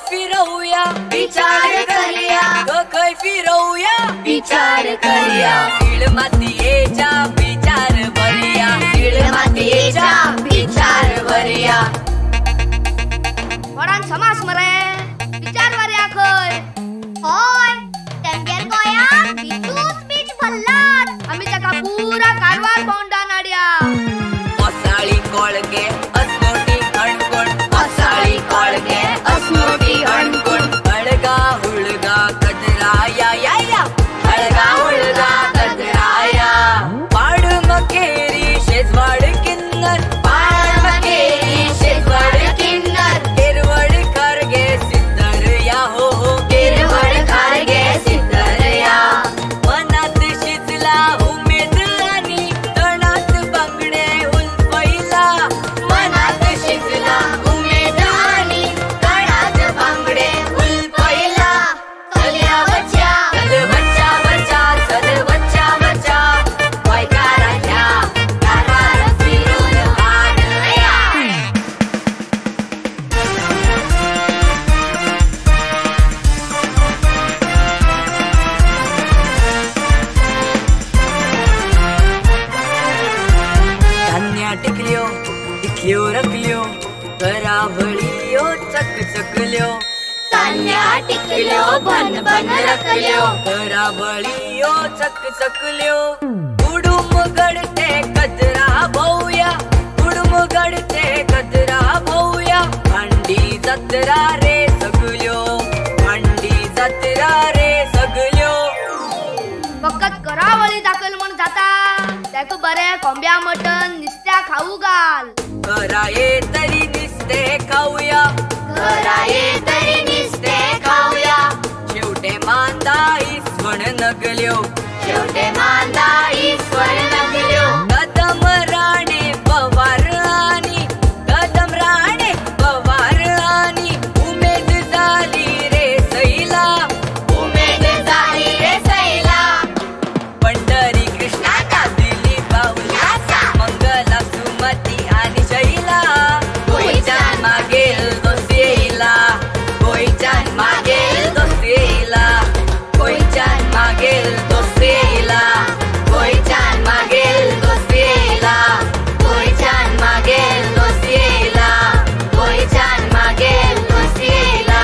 फिरवूया विचार करूया खंय फिरवूया विचार करूया कीड मातयेच्या विचार बरिया कीड मातयेच्या विचार बरिया वडान समास मरे विचार बरिया खंय होय तेंगेर गोंयान बिचूच बीच भरलात आमी ताका पुरा कारवार भोंवडावन हाडया मसाळी कोळगे अस्मोटी हणकोण मसाळी कोळगे अस्मोटी हणकोण हळगा हुळगा कदराया या या हळगा हुळगा कदराया पाड मकेरी शेजवाड किन्नर पाड मकेरी शेजवाड किन्नर केरवड खारगे सिद्धर या हो केरवड खारगे सिद्धर या मनात शिजला उमेद आणि तणात बांगडे उलपैला मनात शिजला उमेद आणि तणात बांगडे उलपैला चल्या वच्चा चल वच्चा वच्चा चल वच्चा वच्चा गोंयकारांच्या कारवार फिरून हाडूया धान्या टिकल्यो टिकल्यो रकल्यो घरावळीयो चकचकल्यो तान्या टिकल्यो भन भन रकल्यो घरावळीयो चकचकल्यो उडूम गडते कचरा भोवया उडूम गडते कचरा भोवया भांडी जत्रा रे सगल्यो भांडी जत्रा रे सगल्यो फकत करावळी दाखल म्हण जाता ताका बरे कोंब्या मटण नुस्त्या खाऊ घाल घराये तरी निस्ते खाऊया घराये तरी नुस्ते खाऊया शेवटे मांदा इसवण नगल्यो शेवटे मांदा ईश्वर नगल्यो कदम राणे पवार आणि कदम राणे पवार आणि उमेद झाली रे सैला उमेद झाली रे सैला पंढरी कृष्णाचा दिलीपा उल्हासा मंगला सुमती आणि शैला गोयच्यान मागेल दोस्तीला गोयच्यान मागेल दोस्तीला गोयच्यान मागेल दोस्तीला गोयच्यान मागेल दोस्तीला गोयच्यान मागेल दोस्तीला गोयच्यान मागेल दोस्तीला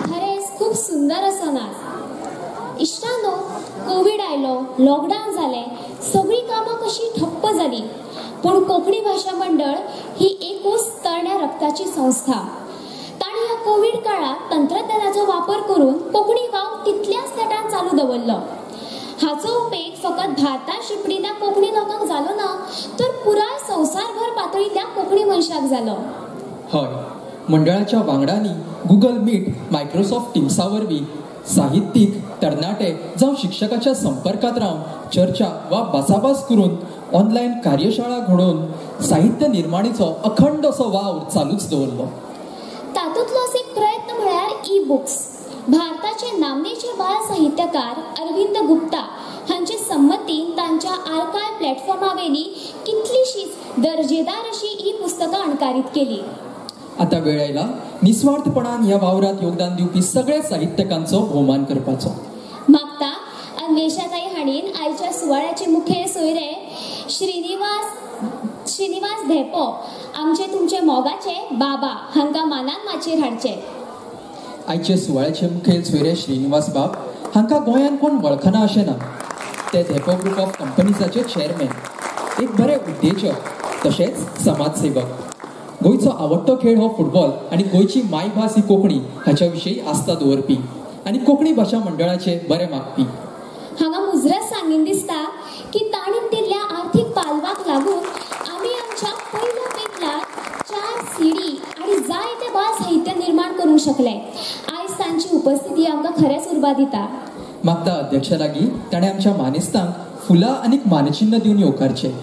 खरेंच खूप सुंदर असो नाच इश्टानो कोविड आयलो लॉकडाऊन जालें सगळीं कामां कशी ठप्प जाली पूण कोंकणी भाशा मंडळ ही एकूच तळण्या रक्ताची संस्था ताणी ह्या कोविड काळात तंत्रज्ञानाचो वापर करून कोंकणी गांव तितल्याच नेटान चालू दवरलो हाचो उपेग फकत भारतात शिंपडिल्ल्या कोंकणी लोकांक जालो ना तर पुराय संवसारभर पातळींतल्या कोंकणी मनशाक जालो हय मंडळाच्या वांगड्यांनी गुगल मीट मायक्रोसॉफ्ट टिम्सा वरवीं साहित्यीक तरणाटे जावं शिक्षकाच्या संपर्कात रावन चर्चा वा भासाभास करून ऑनलायन कार्यशाळा घडोवन साहित्य निर्माणीचो अखंड असो वावर चालूच दवरलो. तातूंतलोच एक प्रयत्न म्हळ्यार ई बुक्स. भारताचे नामनेचे बाल साहित्यकार अरविंद गुप्ता हांचे संमतीन तांच्या आर्कायव प्लॅटफॉर्मावेली कितलीशीच दर्जेदार अशी ई पुस्तकां अणकारीत केली. आता वेळ आयला निस्वार्थपणान ह्या वावरात योगदान दिवपी सगळ्या साहित्यकांचो भोवमान करपाचो. मागता अन्वेषाताई हाणीन आयच्या सुवाळ्याचे मुखेल सोयरे श्रीनिवास धेपो आमचे तुमचे मोगाचे बाबा हांकां मानान माचयेर हाडचे. आयचे सुवाळ्याचे मुखेल सोयरे श्रीनिवास बाब हांकां गोंयान कोण वळखना अशें ना. ते धेपो ग्रुप ऑफ कंपनीजाचे चेअरमॅन, एक बरे उद्देजक तशेंच समाजसेवक. गोंयचो आवडटो खेळ हो फुटबॉल आनी गोंयची मायभास ही कोंकणी हाच्या विशीं आस्था दवरपी आनी कोंकणी भाशा मंडळाचे बरे मागपी. हांगा मुजरत सांगीन दिसता की ताणीन दिल्ल्या आर्थीक पालवाक लागून आमी आमच्या पयल्या पेटलात 4 CD आनी जायते बाल साहित्य निर्माण करूंक शकले. आयज तांची उपस्थिती आमकां खरेंच उर्बा दिता. मागता अध्यक्षा लागीं ताणें आमच्या मानेस्तांक फुलां आनीक मानचिन्ह दिवन येवकारचे.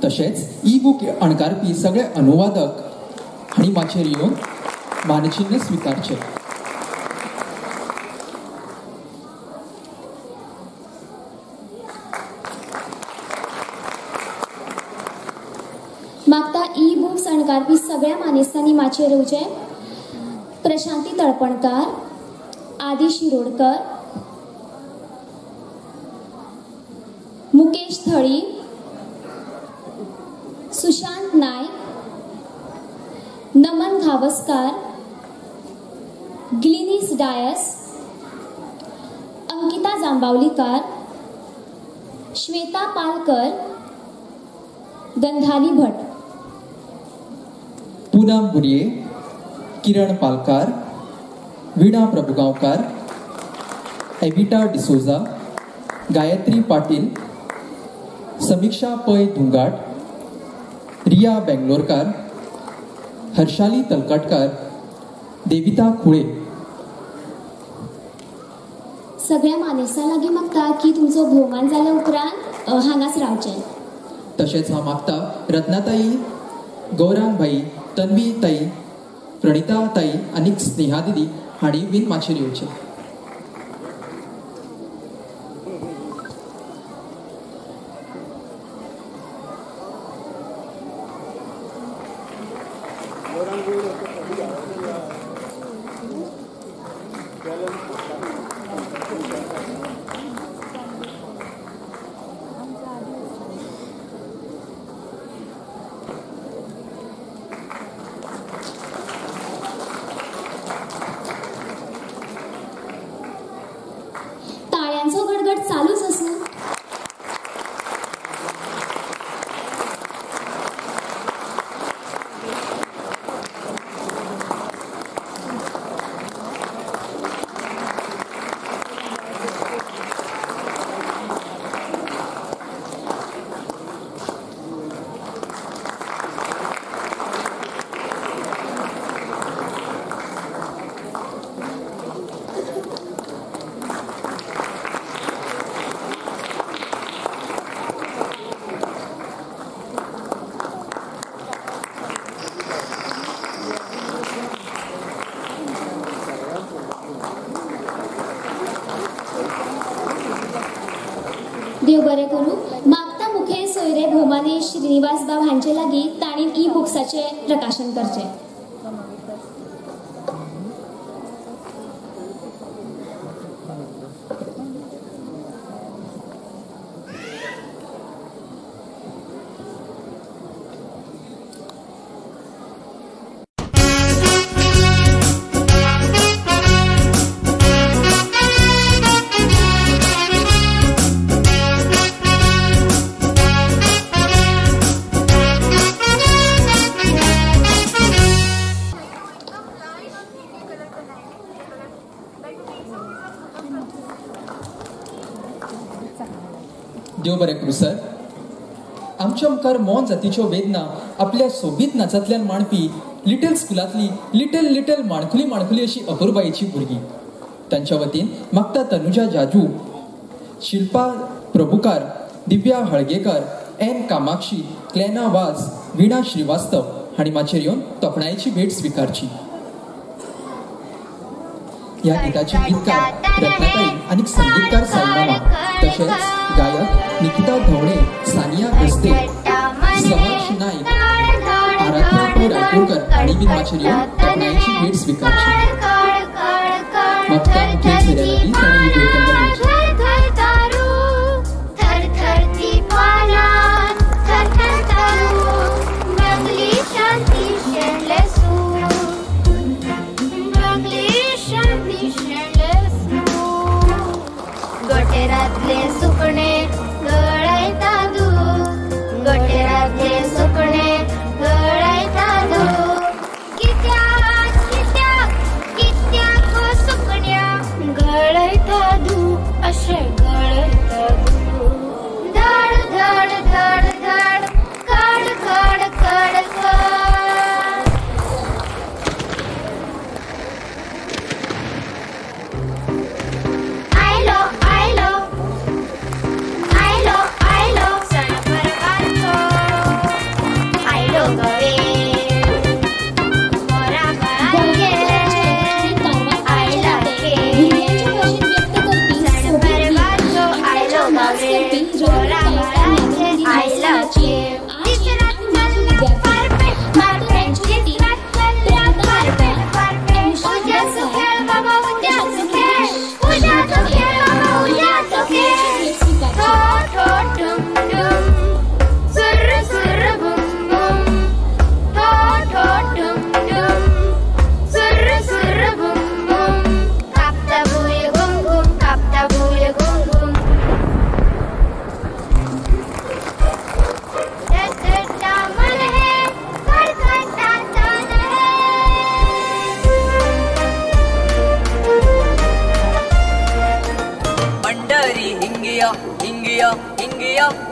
तशेंच ई बूक अणकारपी सगळे अनुवादक हांणी माचयेर येवन मानचिन्ह स्विकारचे. मागता ई बुक्स अणकारपी सगळ्या मानेस्तांनी माचयेर येवचे. प्रशांती तळपणकार, आदी शिरोडकर, मुकेश थळी, सुशांत नायक, नमन घावस्कार, ग्लिनीस डायस, अंकिता जांबावलीकार, श्वेता पालकर, गंधाली भट, पूनम बुरये, किरण पालकार, वीणा प्रभुगांवकार, एविटा डिसोजा, गायत्री पाटील, समीक्षा पै धुंगाट, रिया बेंगलोरकार, हर्षाली तलकटकार, देविता खुळे. सगळ्या मानेसां लागीं मागता की तुमचो भोवमान जाल्या उपरांत हांगाच रावचें. तशेंच हांव मागता रत्नाताई, गौरांग भाई, तन्वी ताई, प्रणिता ताई आनी स्नेहा दिदी हांणी बीन माचयेर येवचें. ताळ्यांचो गडगड चालूच आसूं. देव बरें करूं. मागता मुखेल सोयरे भोवमाने श्रीनिवास बाब हांचे लागीं ताणीन ई बुक्साचें प्रकाशन करचें. देव बरें करूं सर. आमच्या मुखार मोन जातीच्यो वेदना आपल्या सोबीत नाचांतल्यान मांडपी लिटल स्कुलांतली लिटल माणकुली अशी अपुरबायेची भुरगीं. तांच्या वतीन मागता तनुजा जाजू, शिल्पा प्रभुकार, दिव्या हळगेकर, एन कामाक्षी, क्लेना वाज, वीणा श्रीवास्तव हांणी माचेर येवन तोखणायेची भेट स्विकारची. ह्या गिताचे गीतकार रत्नाताई आणि संगीतकार साईमामा तसेच गायक निकिता धवणे, सानिया गस्ते, समर्श नाईक, आराध्या पै रायपूरकर हांणी बी माचेर येवन तोखणायेची भेट स्विकारची. मक्का मुखेल फेऱ्यावरवी तांणी ही भेट अंगवली. गोटेरातले सुकणे गळायता दूध, गोटेरातले सुकणे गळायता दूध. कित्याक कित्याक कित्याक सुकण्या गळायता दूध, अशे गळायता दूध. धड धड धड धड कड कड कड कड.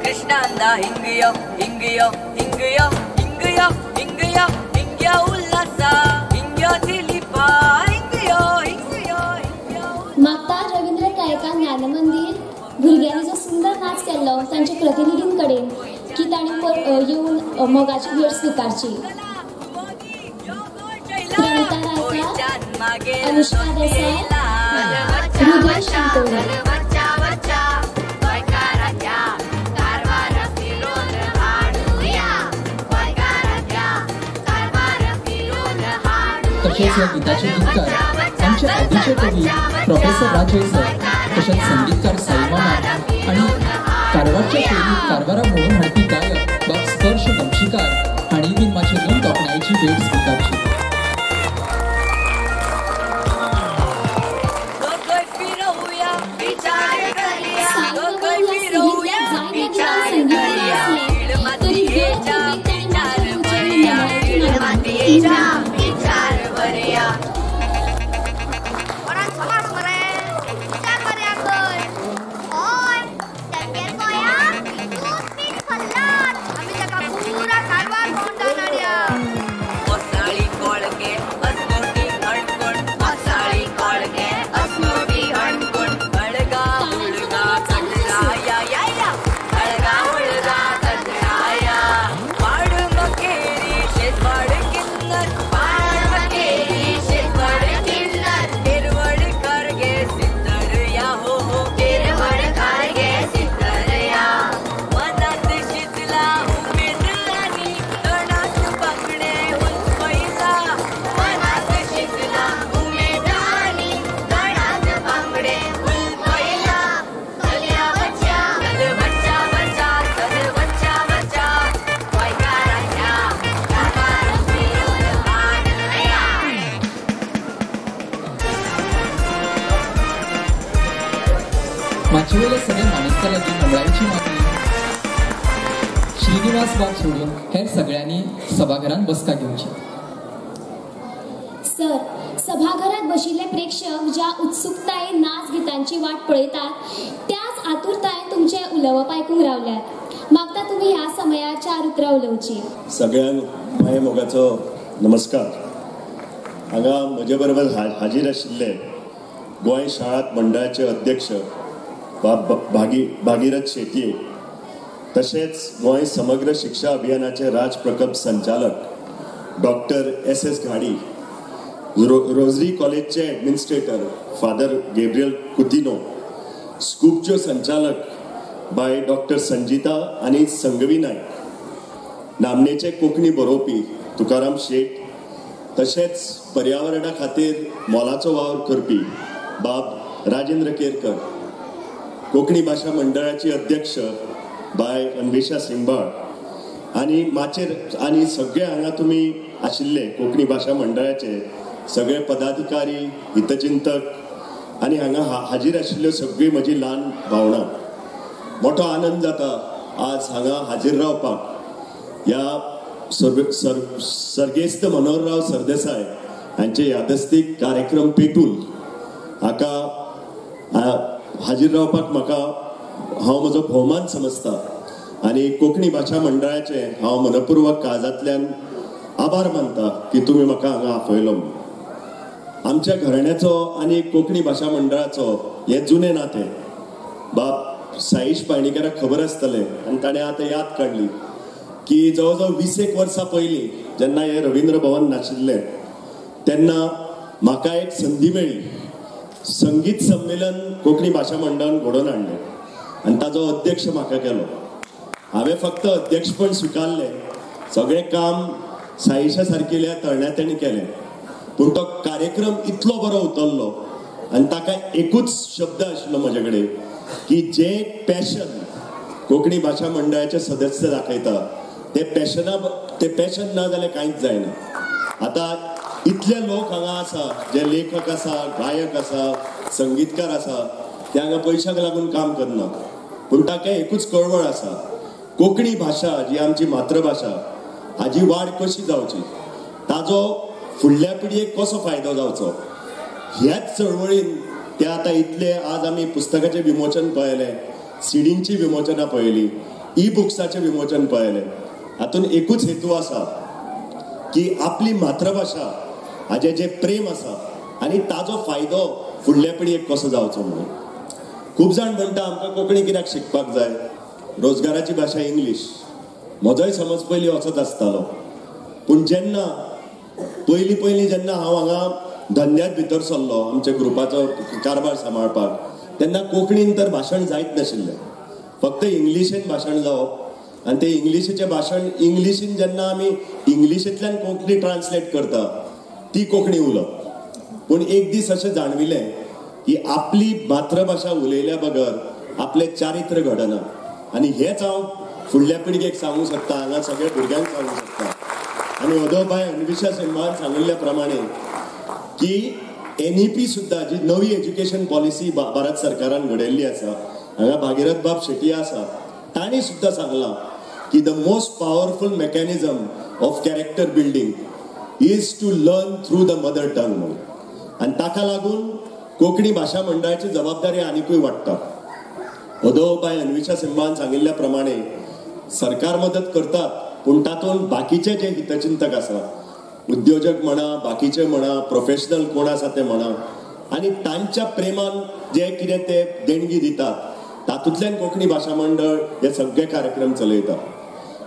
कृष्णांदा हिंगयो हिंगयो हिंगयो हिंगयो हिंगयो हिंगयो उल्हासा हिंगयो दिलीपा हिंगयो हिंगयो हिंगयो. माता रवींद्र टायका ज्ञान मंदिर भुरग्यांनी जो सुंदर नाच केल्लो तांच्या प्रतिनिधीं कडेन की तांणी येवन मोगाची भेट स्विकारची. प्रणिता रायकर, अनुष्का देसाई, हृदय शिंतोडे. तसेच या गीताचे गीतकार आमचे आधीचे कवी प्रोफेसर राजेश सर, तसेच संगीतकार साईमामा आणि कारवारच्या शैलीत कारवारा म्हणून हाडपी गायक बाब स्पर्श वंशीकार हांणी बीन माचेर येवन तोखणायेची भेट स्विकारची. माचयेले सगळे माणिकलाची मंडळांची मागणी श्रीनिवास बाग सोडून हेर सगळ्यांनी सभाघरात बसका घेवची. सर, सभाघरात बशिल्ले प्रेक्षक ज्या उत्सुकतायेन नाच गितांची वाट पळयतात त्याच आतुरतायेन तुमचे उलोवप आयकूंक रावल्यात. मागता तुम्ही ह्या समयार 4 उतरां उलोवची. सगळ्यांक माये मोगाचो नमस्कार. हांगा म्हजे बरोबर हाजीर आशिल्ले गोंय शाळा मंडळाचे अध्यक्ष भागीरथ शेटये, तशेंच गोंय समग्र शिक्षा अभियानाचे राजप्रकल्प संचालक डॉक्टर S.S. घाडी, रोजरी कॉलेजचे एडमिनिस्ट्रेटर फादर गेब्रियल कुतिनो, स्कूपच्यो संचालक बाय डॉक्टर संजिता आनी संगवी नायक, नामनेचे कोंकणी बरोवपी तुकाराम शेट, तशेंच पर्यावरणा खातीर मोलाचो वावर करपी बाब राजेंद्र केरकर, कोंकणी भाशा मंडळाची अध्यक्ष बाय अन्वेषा सिंबाळ आनी माचेर आनी सगळे हांगा तुमी आशिल्ले कोंकणी भाशा मंडळाचे सगळे पदाधिकारी, हितचिंतक आनी हांगा हाजीर आशिल्ल्यो सगळी म्हजी ल्हान भावणां. मोठो आनंद जाता आज हांगा हाजीर रावपाक. ह्या सर्गेस्त मनोहरराव सरदेसाय हांचे यादस्तीक कार्यक्रम पेटूल हाका हाजीर रावपाक म्हाका हांव म्हजो भोवमान समजता आनी कोंकणी भाशा मंडळाचे हांव मनपूर्वक काळजांतल्यान आभार मानता की तुमी म्हाका हांगा आपयलो. आमच्या घराण्याचो आनी कोंकणी भाशा मंडळाचो हें जुनें नातें. बाब साईश पाळणेकाराक खबर आसतलें आनी ताणें आतां याद काडली की जवळ जवळ 20 वर्सां पयलीं जेन्ना हें रवींद्र भवन नाशिल्लें तेन्ना म्हाका एक संदी मेळ्ळी. संगीत संमेलन कोंकणी भाशा मंडळान घडोवन हाडलें आनी ताजो अध्यक्ष म्हाका केलो. हांवें फक्त अध्यक्षपण स्विकारलें, सगळें काम साईशा सारकेल्या तरणाट्यांनी केलें. पूण तो कार्यक्रम इतलो बरो उतरलो आनी ताका एकूच शब्द आशिल्लो म्हजे कडेन की जें पॅशन कोंकणी भाशा मंडळाचे सदस्य दाखयता ते पॅशन ना जाल्यार कांयच जायना. आतां इतले लोक हांगा आसा, जे लेखक आसा, गायक आसा, संगीतकार आसा, ते हांगा पयशाक लागून काम करना. पूण ताका एकूच कळवळ आसा, कोंकणी भाशा जी आमची मातृभाशा हाजी वाड कशी जावची, ताजो फुडल्या पिळगेक कसो फायदो जावचो, ह्याच चळवळीन ते आतां इतले आज आमी पुस्तकाचें विमोचन पळयलें, सीडींची विमोचनां पळयलीं, ई बुक्साचें विमोचन पळयलें. हातूंत एकूच हेतू आसा की आपली मातृभाशा हाजें जें प्रेम आसा आनी ताजो फायदो फुडल्या पिळगेक कसो जावचो म्हणून. खूब जाण म्हणटा आमकां कोंकणी कित्याक शिकपाक जाय, रोजगाराची भाशा इंग्लीश. म्हजोय समज पयलीं असोच आसतालो. पूण जेन्ना पयलीं जेन्ना हांव हांगा धंद्यात भितर सरलो आमच्या ग्रुपाचो कारभार सांबाळपाक, तेन्ना कोंकणीन तर भाशण जायत नाशिल्लें, फक्त इंग्लिशीन भाशण जावप आनी ते इंग्लिशीचें भाशण इंग्लिशीन जेन्ना आमी इंग्लिशींतल्यान कोंकणी ट्रान्सलेट करता ती कोंकणी उलोवप. पूण एक दीस अशें जाणविलें की आपली मातृभाशा उलयल्या बगर आपलें चारित्र घडना. आनी हेंच हांव फुडल्या पिळगेक सांगूंक सोदता, हांगा सगळ्या भुरग्यांक सांगूंक सोदता. आनी अदोबाय अन्वेषा सिंबान सांगिल्ल्या प्रमाणे की NEP सुद्दां जी नवी एज्युकेशन पॉलिसी भारत सरकारान घडयल्ली आसा, हांगा भागीरथ बाब शेटये आसा, तांणी सुद्दां सांगलां की the most powerful mechanism of character building is to learn through the mother tongue म्हणून. आनी ताका लागून कोंकणी भाशा मंडळाची जबाबदारी आनिकूय वाडटा. अदोबाय अन्वेषा सिंबान सांगिल्ल्या प्रमाणे सरकार मदत करतात, पूण तातूंत बाकीचे जे हितचिंतक आसा, उद्योजक म्हणा, बाकीचे म्हणा, प्रोफेशनल कोण आसा ते म्हणा, आनी तांच्या प्रेमान जे कितें ते देणगी दितात तातूंतल्यान कोंकणी भाशा मंडळ हे सगळे कार्यक्रम चलयता.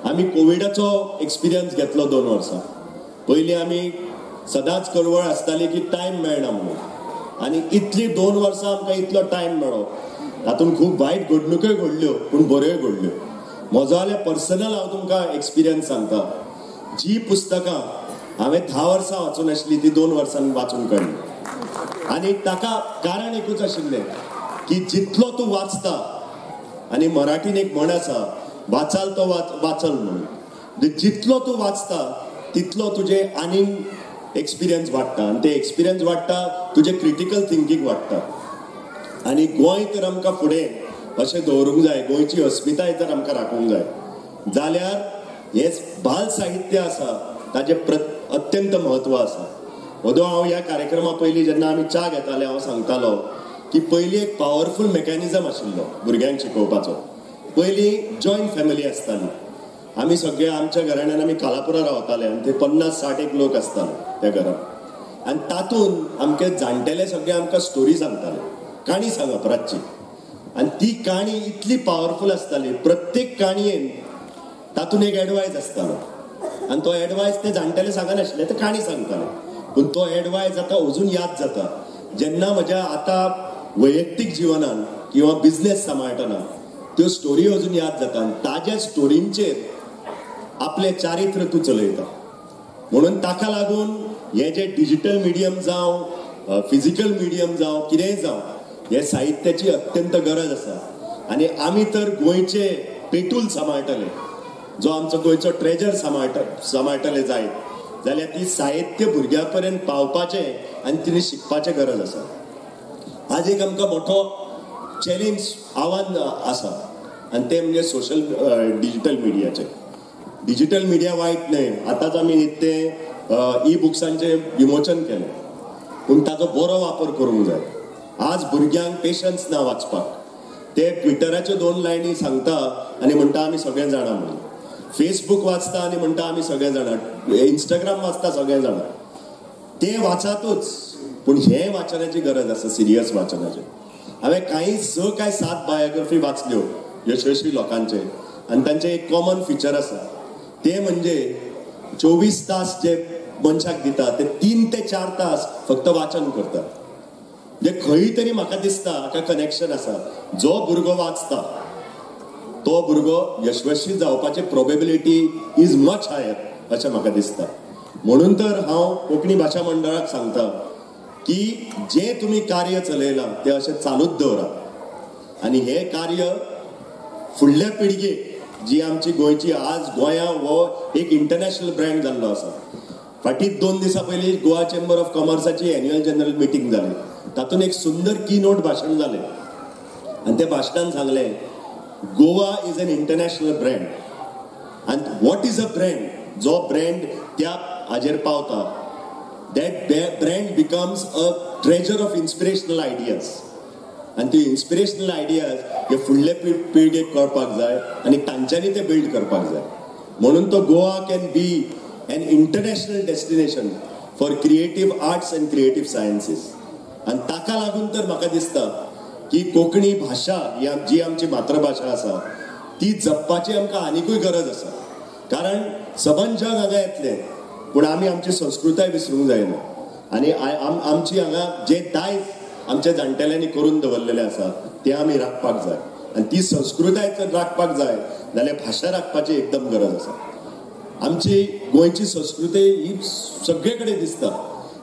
आमी कोविडाचो एक्सपिरियन्स घेतलो 2 वर्सां. पयलीं आमी सदांच कळवळ आसताली की टायम मेळना म्हणून, आनी इतली 2 वर्सां आमकां इतलो टायम मेळ्ळो. तातूंत खूब वायट घडणुकोय घडल्यो पूण बऱ्योय घडल्यो. म्हजो जाल्यार पर्सनल हांव तुमकां एक्सपिरियन्स सांगता. जी पुस्तकां हांवें 10 वर्सां वाचून आशिल्ली ती 2 वर्सांनी वाचून काडली. आनी ताका कारण एकूच आशिल्लें की जितलो तूं वाचता, आनी मराठीन एक म्हण आसा, वाचाल तो वाचल म्हणून, जितलो तूं वाचता तितलो तुजें आनीक एक्सपिरियन्स वाडटा आनी ते एक्सपिरियन्स वाडटा तुजें क्रिटिकल थिंकींग वाडटा. आनी गोंय तर आमकां फुडें अशें दवरूंक जाय, गोंयची अस्मिताय तर आमकां राखूंक जाय, जाल्यार हें बाल साहित्य आसा ताजें अत्यंत म्हत्व आसा. ओदो हांव ह्या कार्यक्रमा पयलीं जेन्ना आमी च्या घेताले हांव सांगतालो की पयलीं एक पॉवरफूल मेकॅनिझम आशिल्लो भुरग्यांक शिकोवपाचो. पयलीं जॉयंट फॅमिली आसताली. आमी सगळे आमच्या घराण्यान आमी कालापुरा रावताले आनी ते 50-60 लोक आसताले त्या घरांत. आनी तातूंत आमचे जाणटेले सगळे आमकां स्टोरी सांगताले, काणी सांगप रातची. आणि ती काणी इतली पॉवरफुल आसताली. प्रत्येक काणयेन तातूंत एक एडवायस आसतालो आणि तो एडवायस ते जाणटेले सांगनाशिल्ले, ते काणी सांगताले. पूण तो एडवायस आतां अजून याद जाता जेन्ना म्हज्या आतां वैयक्तीक जिवनान किंवा बिझनेस सांबाळटना त्यो स्टोरी अजून याद जाता. आनी ताज्या स्टोरींचेर आपले चारित्र तूं चलयता. म्हणून ताका लागून हे जे डिजिटल मिडियम जावं फिजिकल मिडियम जावं कितेंय जावं, हे साहित्याची अत्यंत गरज आसा. आनी आमी तर गोंयचे पेटूल सांबाळटले, जो आमचो गोंयचो ट्रेजर सांबाळटले जायत जाल्यार ती साहित्य भुरग्यां पर्यंत पावपाचें आनी तिणी शिकपाचें गरज आसा. आज एक आमकां मोठो चॅलेंज आव्हान आसा आनी तें म्हणजे सोशल डिजिटल मिडियाचें. डिजिटल मिडिया वायट न्हय, आतांच आमी तें ई बुक्सांचें विमोचन केलें, पूण ताचो बरो वापर करूंक जाय. आज भुरग्यांक पेशन्स ना वाचपाक. ते ट्विटराच्यो 2 लायनी सांगता आनी म्हणटा आमी सगळें जाणा म्हणून. फेसबूक वाचता आनी म्हणटा आमी सगळें जाणा. इंस्टाग्राम वाचता सगळें जाणा. ते वाचातूच, पूण हे वाचनाची गरज आसा, सिरियस वाचनाची. हांवें कांय 7 बायोग्राफी वाचल्यो यशस्वी लोकांचे आनी तांचें एक कॉमन फिचर आसा, ते म्हणजे 24 तास जे मनशाक दिता ते 3 ते 4 तास फक्त वाचन करता. म्हणजे खंय तरी म्हाका दिसता हाका कनेक्शन आसा. जो भुरगो वाचता तो भुरगो यशस्वी जावपाची प्रोबेबिलिटी इज मच हायर अशें म्हाका दिसता. म्हणून तर हांव कोंकणी भाशा मंडळाक सांगता की जें तुमी कार्य चलयलां तें अशें चालूच दवरात आनी हें कार्य फुडल्या पिळगेक, जी आमची गोंयची आज गोंया हो एक इंटरनॅशनल ब्रँड जाल्लो आसा. फाटीं 2 दिसां पयलीं गोवा चेंबर ऑफ कॉमर्साची एन्युअल जनरल मिटींग जाली. तातूंत एक सुंदर कीनोट भाशण जालें आनी त्या भाशणान सांगलें Goa is an international brand. आनी वॉट इज अ ब्रँड? जो ब्रँड त्या हाजेर पावता, that brand becomes a treasure of inspirational ideas. आनी ती इन्स्पिरेशनल आयडियाज हे फुडले पिळगेक कळपाक जाय आनी तांच्यांनी ते बिल्ड करपाक जाय. म्हणून तो Goa can be an international destination for creative arts and creative sciences. आनी ताका लागून तर म्हाका दिसता की कोंकणी भाशा जी आमची मातृभाशा आसा ती जपपाची आमकां आनिकूय गरज आसा. कारण सबंद जग हांगा येतलें, पूण आमी आमची संस्कृताय विसरूंक जायना. आनी आमची हांगा जे दायज आमच्या जाणटेल्यांनी करून दवरलेलें आसा तें आमी राखपाक जाय. आनी ती संस्कृताय जर राखपाक जाय जाल्यार भाशा राखपाची एकदम गरज आसा. आमची गोंयची संस्कृती ही सगळे कडेन दिसता.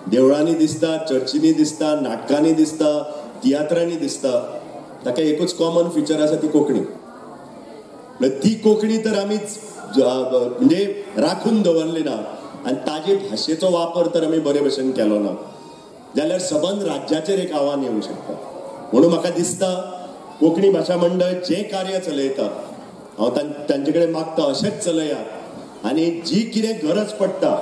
देवळांनी दिसता, चर्चींनी दिसता, नाटकांनी दिसता, तियात्रांनी दिसता. ताका एकूच कॉमन फिचर आसा, ती कोंकणी. ती कोंकणी तर आमी म्हणजे राखून दवरली ना आनी ताजे भाशेचो वापर तर आमी बरे भशेन केलो ना जाल्यार सबंद राज्याचेर एक आव्हान येवंक शकता. म्हणून म्हाका दिसता कोंकणी भाशा मंडळ जें कार्य चलयता हांव तांचे कडेन मागता अशेंच चलयात. आनी जी कितें गरज पडटा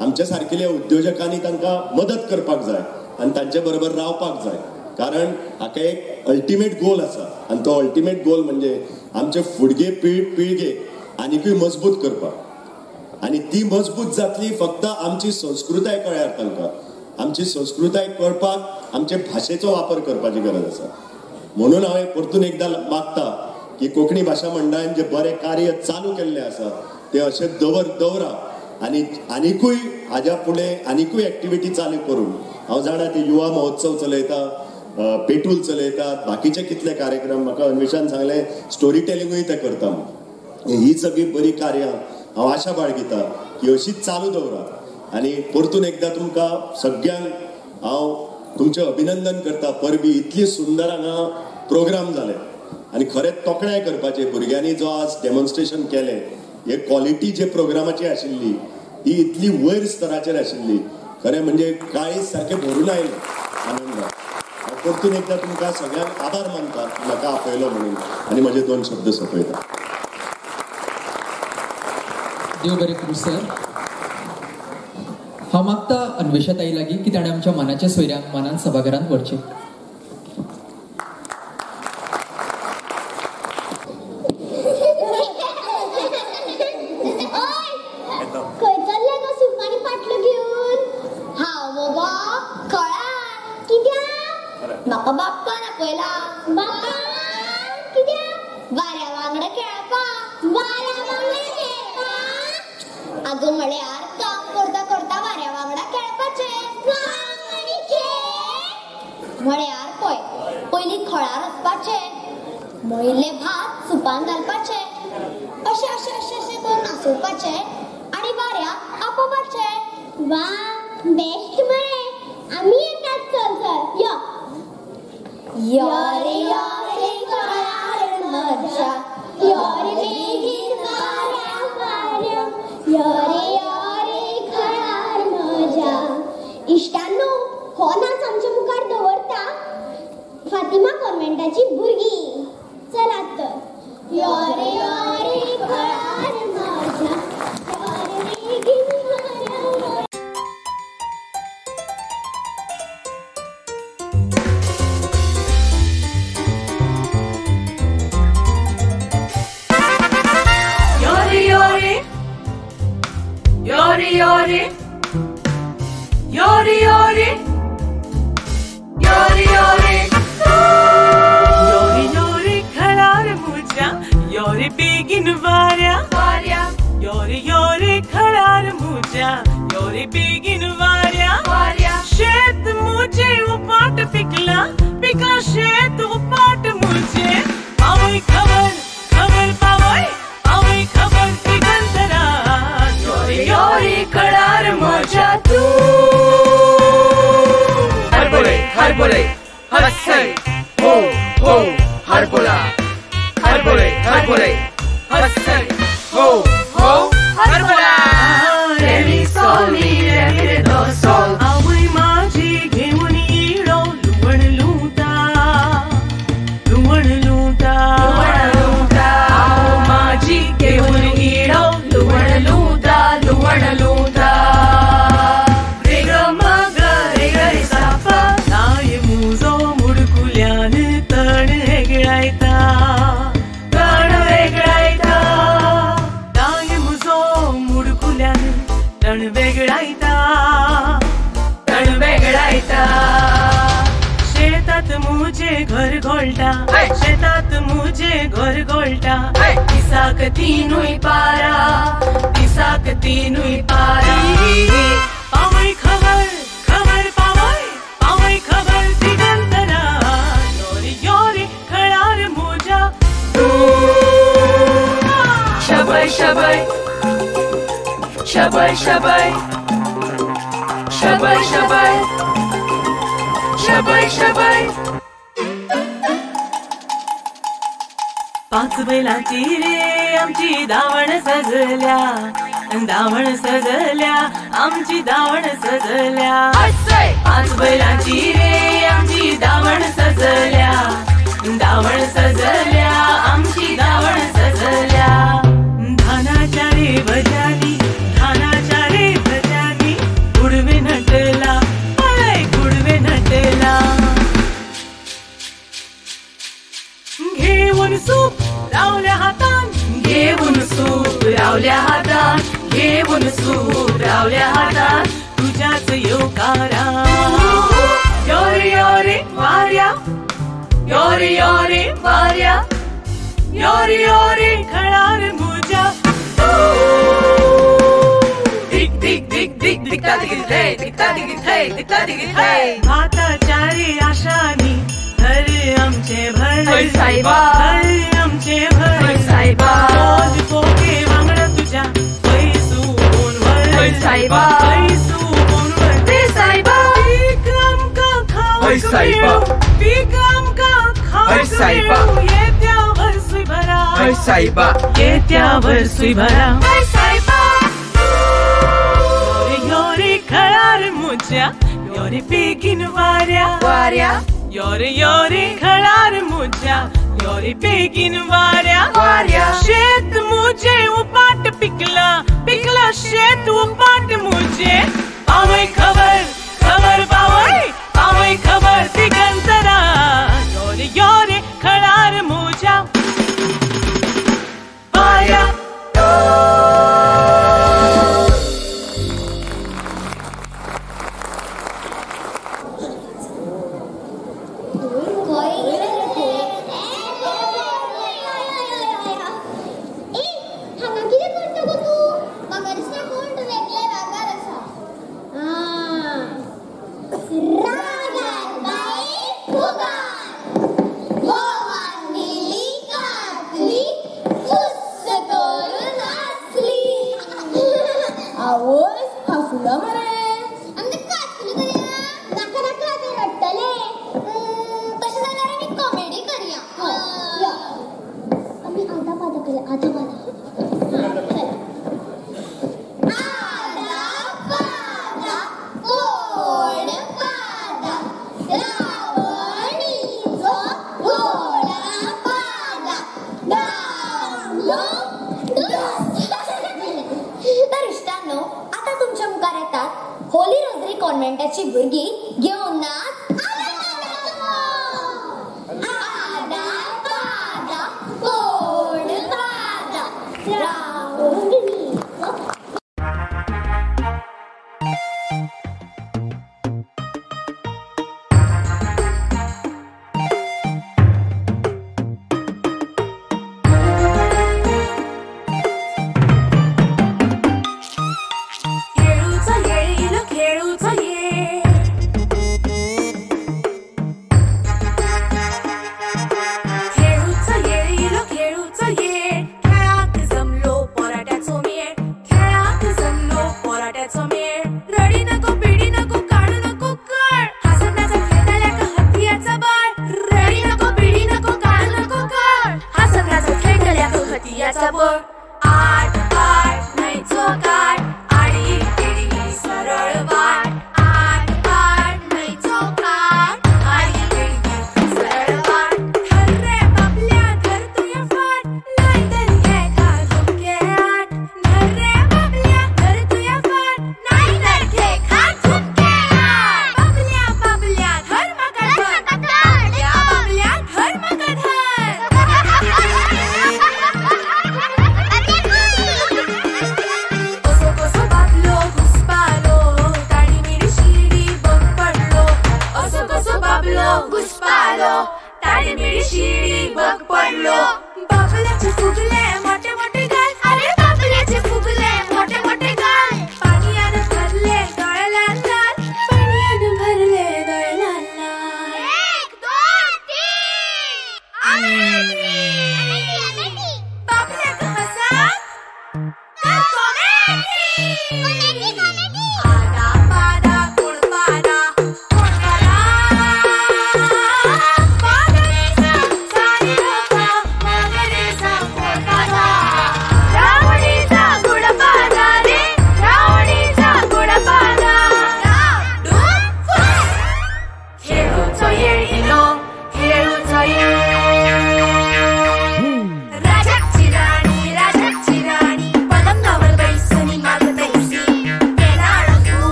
आमच्या सारकेल्या उद्योजकांनी तांकां मदत करपाक जाय आनी तांचे बरोबर रावपाक जाय. कारण हाका एक अल्टिमेट गोल आसा आनी तो अल्टिमेट गोल म्हणजे आमचे फुडगे पिळगेक आनिकूय मजबूत करपाक. आनी ती मजबूत जातली फक्त आमची संस्कृताय कळ्यार तांकां. आमची संस्कृताय कळपाक आमचे भाशेचो वापर करपाची गरज आसा. म्हणून हांवें परतून एकदां मागता की कोंकणी भाशा मंडळान जे बरें कार्य चालू केल्लें आसा तें अशें दवरा आनी आनिकूय हाज्या फुडें आनिकूय एक्टिविटी चालू करून. हांव जाणा ते युवा महोत्सव चलयता, पेटूल चलयतात, बाकीचे कितले कार्यक्रम. म्हाका अन्वेशान सांगलें स्टोरी टेलिंगूय ते करता. ही सगळी बरी कार्यां हांव आशा बाळगिता की अशीच चालू दवरात. आनी परतून एकदां तुमकां सगळ्यांक हांव तुमचें अभिनंदन करता. परबी इतली सुंदर हांगा प्रोग्राम जाले आनी खरेंच तोखणाय करपाचें. भुरग्यांनी जो आज डेमॉन्स्ट्रेशन केलें, हे क्वॉलिटी जे प्रोग्रामाची आशिल्ली ही इतली वयर स्तराचेर आशिल्ली. खरें म्हणजे काळीज सारकें भरून आयलें आनंदान. हांव परतून एकदां तुमकां सगळ्यांक आभार मानता म्हाका आपयलो म्हणून आनी म्हजे 2 शब्द सोंपयता. देव बरें करूं सर. हांव मागता अन्वेशा ताई लागीं की ताणें आमच्या मनाच्या सोयऱ्यांक मनान सभाघरांत व्हरचें. म्हाका बाप्पा ना पयला. बाप्पा माग म्हळ्यार काम करता करता वाऱ्या वांगडा खेळपाचे म्हळ्यार पळय पयलीं खळार वचपाचे मळिल्ले भात सुपान घालपाचे अशें अशें अशें अशें करून नाचोवपाचे आनी वाऱ्याक आपोवपाचे वा बेस्ट मरे आमी येतात चल चल यो रे खळार मजा यो रे बेगीन वाऱ्या वाऱ्या यो रे खळार मजा इश्टांनो हो नाच आमच्या मुखार दवरता फातिमा कॉन्व्हेंटाची भुरगीं चलात तर यो रे खळार मजा यो रे बेगीन वाऱ्या Yori yori Yori yori Yori yori Yori yori खळार मुजा Yori बेगीन वाऱ्या वाऱ्या Yori yori खळार मुजा Yori बेगीन वाऱ्या वाऱ्या शेत मुजे उपाट पिकला पिकला शेत उपाट मुजे पावई खबर खबर पावई पावई खबर दिगंतरा योरी खळार मजा तू हरबोले हरबोले हसै हो हो हरबोला हरबोले हरबोले हसै हो हो हरबोला रे मी sol mi ray mi ray do sol आवई माझी घेऊन येडो लुवण लुटा लुवण लुटा लुवण लुटा आव माझी घेऊन येडो लुवण लुटा लुवण लुटा रे ग मग रे ग रे सापा नाय मुजो मुडकुल्यान तण वेगळायता तण वेगळायता नाय मुजो मुडकुल्यान तण वेगळायता तण वेगळायता शेतात मुजे घर घोळटा शेतात मुजे घर घोळटा दिसाक तीनूय पारा दिसाक तीनूय पारा पावई खबर खबर पावई पावई खबर दिगंतरा योरी योरी खळार मुजा तू शबय शबय शबय शबय शबय शबय शबय शबय पाच बैलांची रे आमची दावण सजल्या दावण सजल्या आमची दावण सजल्या पाच बैलांची रे आमची दावण सजल्या दावण सजल्या आमची दावण सजल्या धानाच्या रे भजानी धानाच्या रे भजानी गुडवे नटला गुडवे नटला घेऊन सूप रावल्या हातान घेऊन सूप रावल्या हातान घेऊन सूप रावल्या हातान तुझ्याच योकारा योरी योरी वाऱ्या योरी योरी वाऱ्या योरी योरी खळार मुजा दिक दिक दिक दिक दिक्ता दिक थे दिक्ता दिक थे दिक्ता दिक थे भाताच्या रे आशानी घर आमचे भर साईबा घर आमचे भर साईबा रोज पोके वांगडा तुझ्या पैसू कोणवर साईबा पैसू कोणवर ते साईबा पीक आमका खाऊ साईबा पीक आमका खाऊ साईबा येत्यावर सुई भरा साईबा येत्यावर सुई भरा साईबा योरी योरी खळार मुजा योरी बेगीन वाऱ्या वाऱ्या योरी योरी खळार मुजा योरी बेगीन वाऱ्या वाऱ्या शेत मुजे उपाट पिकला पिकला शेत उपाट मुजे पावई खबर खबर पावई पावई खबर दिगंतरा योरी योरी खळार मुजा वाऱ्या हांगा आवय हसुला मरे आमचे काचकुली करूया नाका नाका ते रडटले तशें जाल्यार आमी कॉमेडी करूया आमी आदा पादा केल्या आदा पादा होली रोजरी कॉन्व्हेंटाची भुरगीं घेऊन नाच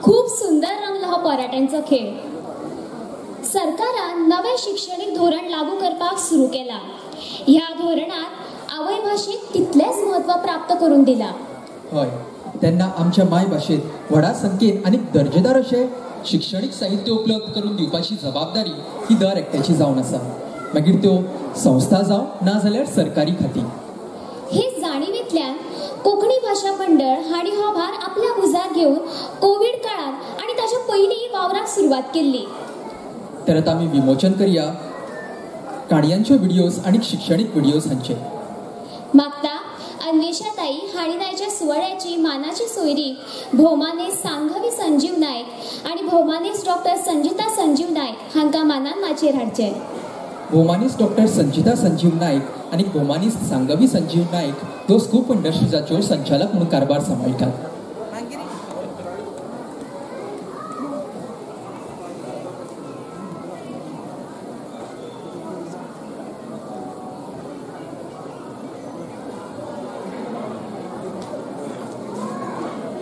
खूप सुंदर रंगला हो पराठ्यांचो खेळ. सरकारान नवे शिक्षणीक धोरण लागू करपाक सुरू केला. ह्या धोरणात आवय भाशेक तितलेच महत्व प्राप्त करून दिला. हय, तेन्ना आमच्या माय भाशेत व्हडा संख्येन आनी दर्जेदार अशें शिक्षणीक साहित्य उपलब्ध करून दिवपाची जबाबदारी ही दर एकट्याची जावन आसा. मागीर त्यो संस्था जावं ना जाल्यार सरकारी खाती. हे जाणीवेंतल्यान कोंकणी भाशा मंडळ हांणी हो भार आपल्या उजार घेवन कोविड काळात आनी ताच्या पयलीं वावराक सुरवात केल्ली. तर आता आमी विमोचन करया काणयांच्यो व्हिडिओज आनी शिक्षणीक व्हिडिओज हांचे. मागता अन्वेषाताई हाणीनायच्या सुवाळ्याची मानाची सोयरी भौमानेस सांघवी संजीव नायक आणि भौमानेस डॉक्टर संजिता संजीव नायक हांकां मानान माचयेर हाडचे. भौमानीस डॉक्टर संजिता संजीव नायक आणि भौमानीस सांगवी संजीव नायक ह्यो स्कूप इंडस्ट्रीजाच्यो संचालक म्हणून कारभार सांबाळटात.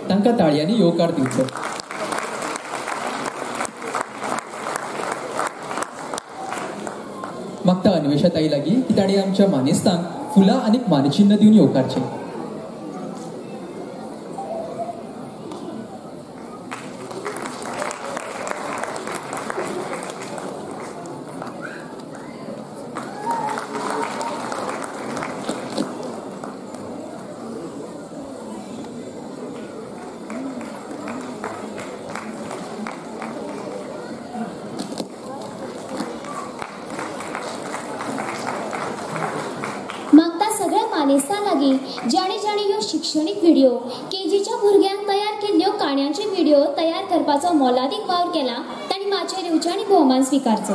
तांकां ताळयांनी येवकार दिवचो. मागता अन्वेषाताई लागीं की ताणी आमच्या मानेस्तांक फुलां आनी मानचिन्ह दिवन येवकारचें. मानेस्तां लागीं जाणे जाणे ह्यो शिक्षणीक व्हिडिओ केजीच्या भुरग्यांक तयार केल्ल्यो काणयांचे व्हिडिओ तयार करपाचो मोलादीक वावर केला. तांणी माचयेर येवचें आनी भोवमान स्विकारचो.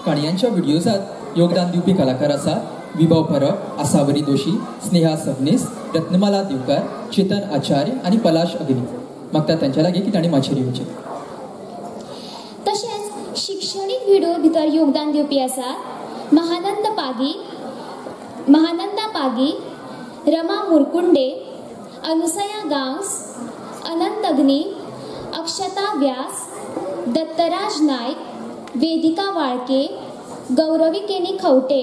काणयांच्या व्हिडिओजात योगदान दिवपी कलाकार आसात विभव परब, आसावरी दोशी, स्नेहा सबनीस, रत्नमाला देवकार, चेतन आचार्य आनी पलाश अग्नी. मागता तांच्या लागीं की तांणी माचयेर येवचें. तशेंच शिक्षणीक व्हिडिओ भितर योगदान दिवपी आसात महानंदा पागी, रमा मुरकुंडे, अनुसया गांवस, अनंत अग्नी, अक्षता व्यास, दत्तराज नायक, वेदिका वाळके, गौरवी केनी खवटे,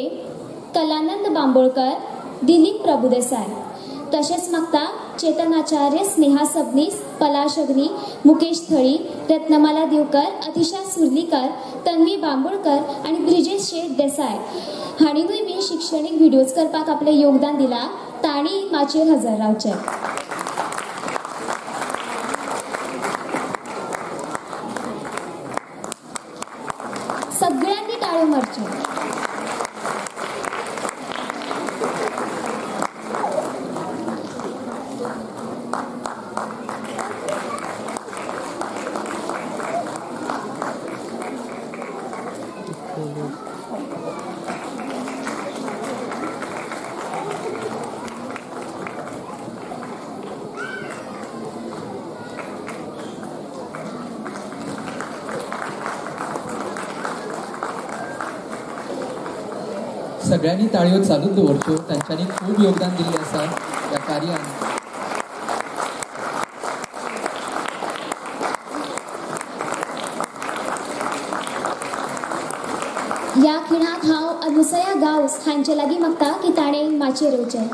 कलानंद बांबोळकर, दिलीप प्रभुदेसाय. तशेंच मागता चेतनाचार्य, स्नेहा सबनीस, पलाश अग्नी, मुकेश थळी, रत्नमाला देवकर, अतिशा सुर्लीकर, तन्वी बांबोळकर आणि ब्रिजेश शेठ देसाय हाणींय बी शिक्षणीक व्हिडिओज करपाक आपलें योगदान दिलां. तांणी माचयेर हजर रावचें. सगळ्यांनी ताळ्यो मारच्यो. सगळ्यांनी ताळयो चालूच दवरच्यो. तांच्यांनी खूब योगदान दिल्लें आसा ह्या कार्यान. ह्या खिणाक हांव अनुसया गांवस हांचे लागीं मागता की ताणें माचयेर येवचें.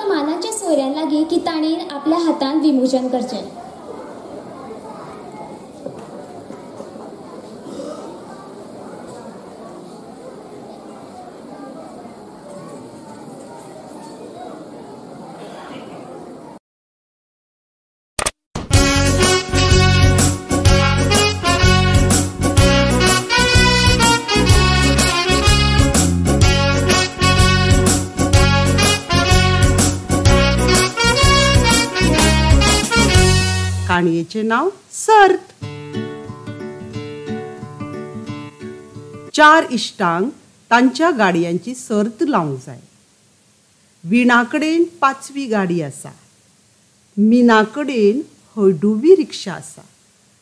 मानाच्या सोयऱ्यां लागीं की तांणी आपल्या हातान विमोचन करचें. काणयेचें नांव सर्त. 4 इश्टांक तांच्या गाडयांची सर्त लावंक जाय. विणा कडेन 5वी गाडी आसा. मिना कडेन हळडुवी रिक्षा आसा.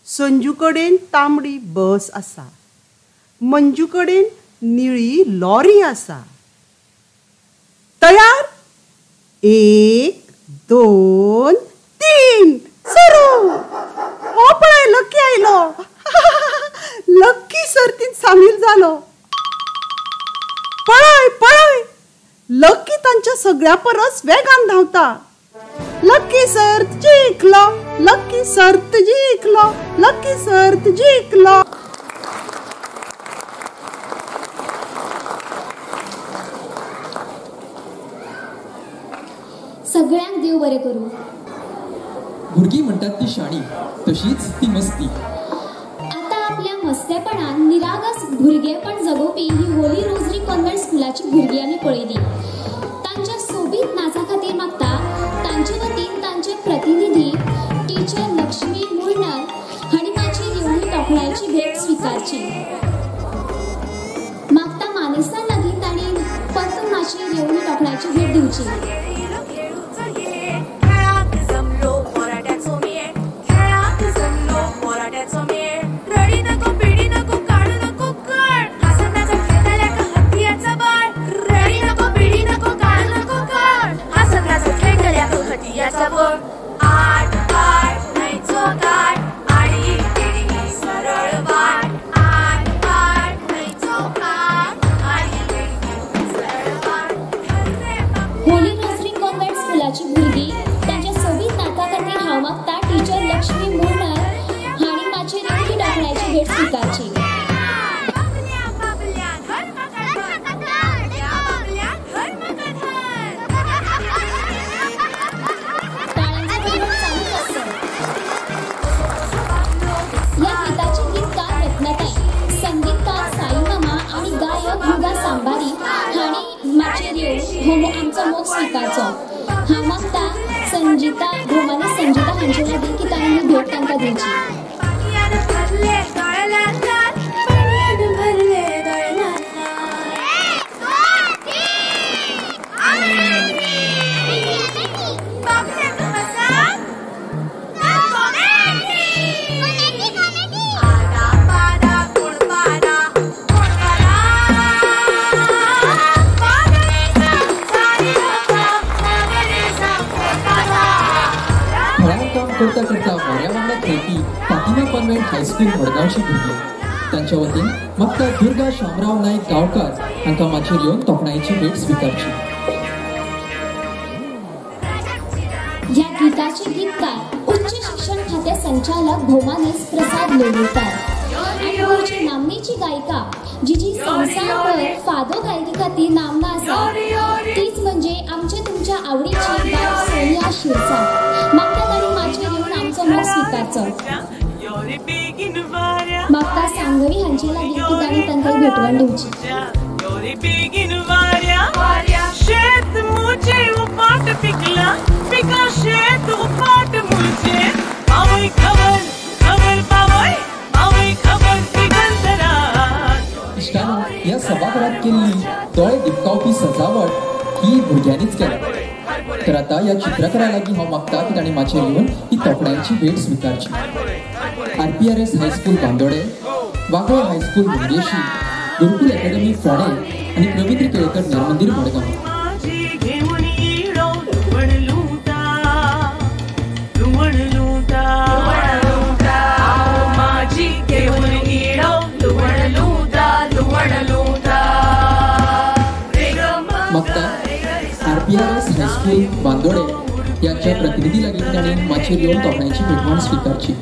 संजू कडेन तांबडी बस आसा. मंजू कडेन निळी लॉरी आसा. तयार? 1 2 3 सुरू. हो पळय लकी आयलो. लकी सर्तीत सामील जालो. पळय पळय लकी तांच्या सगळ्या परस वेगान धांवता. लकी सर्त जिंकलो. लकी सर्त जिंकलो. लकी सर्त जिंकलो. सगळ्यांक देव बरें करूं. भुरगीं म्हणटात ती शाणी, तशीच ती मस्ती. आता आपल्या मस्तेपणान निरागस भुरगेपण जगोवपी ही होली रोजरी कॉन्व्हेंट स्कुलाची भुरगीं आमी पळयली. तांच्या सोबीत नाचा खातीर मागता तांचे वतीन तांचे प्रतिनिधी टीचर लक्ष्मी मुळणार हांणी तांची येवनी तोखणायची भेट स्विकारची. मागता मानेस्तां लागीं तांणी पंत माची येवनी तोखणायची भेट दिवची. हांव मागता संजिता भोमानी संजिता हांचे लागीं की तांणी ही भेट तांकां दिवची. करता करता बऱ्या वांगडा खेळपी फातिमा कॉन्व्हेंट हायस्कूल मडगांवची भुरगीं. तांच्या वतीन मागता दुर्गा शामराव नायक गांवकार हांकां माचयेर येवन तोखणायेची भेट स्विकारची. ह्या गीताचे गीतकार उच्च शिक्षण खाते संचालक भौमानेस प्रसाद लोलयेकर आणि गोंयची नामनेची गायिका जिची संवसारभर फादो गायकी खातीर नामना आसा तीच म्हणजे आमचे तुमच्या आवडीची बाय सोनिया शिरसाट. मागता तांणी माचयेर येवन आमचो मोग स्विकारचो. मागता सांगवी हांचे लागीं की तांणी तांकां भेटवण दिवची. शेत मुझे उपाट पिकला पिका शेत उपाट मुझे पावई खबर खबर पावई पावई खबर पिकंतरा. इश्टानो, ह्या सभाघरात केल्ली दोळे दिपकावपी सजावट ही भुरग्यांनीच केल्या. तर आता ह्या चित्रकारा लागीं हांव मागता की तांणी माचयेर येवन ही तोखणायची भेट स्विकारची. RPRS high school Bandode, Wagle high school Mangeshi, Gurukul academy Fonde आणि रवींद्र केळकर नरमंदिर मडगांव. मागता RPRS हायस्कूल बांदोडे याच्या प्रतिनिधी लागीं तांणी माचयेर येवन तोखणायची भेटवण स्विकारची.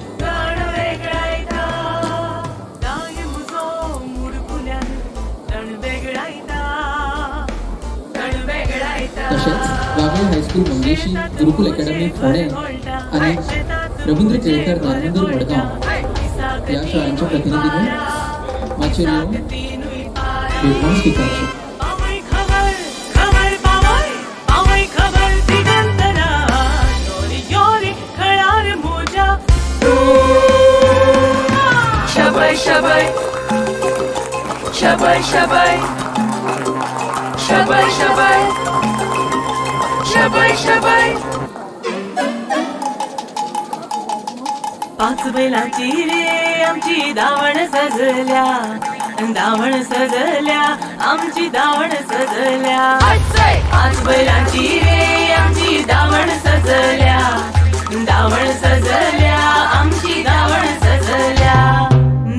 तशेंच वागळे हायस्कूल मंगेशी, गुरुकुल अकॅडमी फोंडे आणि रवींद्र केळकर नरमंदिर मडगांव या शाळांच्या प्रतिनिधींनी माचयेर येवन भेटवण स्विकारची. शबाय शबाय शबाय शबाय शबाय शबाय पाच बैलांची रे आमची दावण सजल्या दावण सजल्या आमची दावण सजल्या पाच बैलांची रे आमची दावण सजल्या दावण सजल्या आमची दावण सजल्या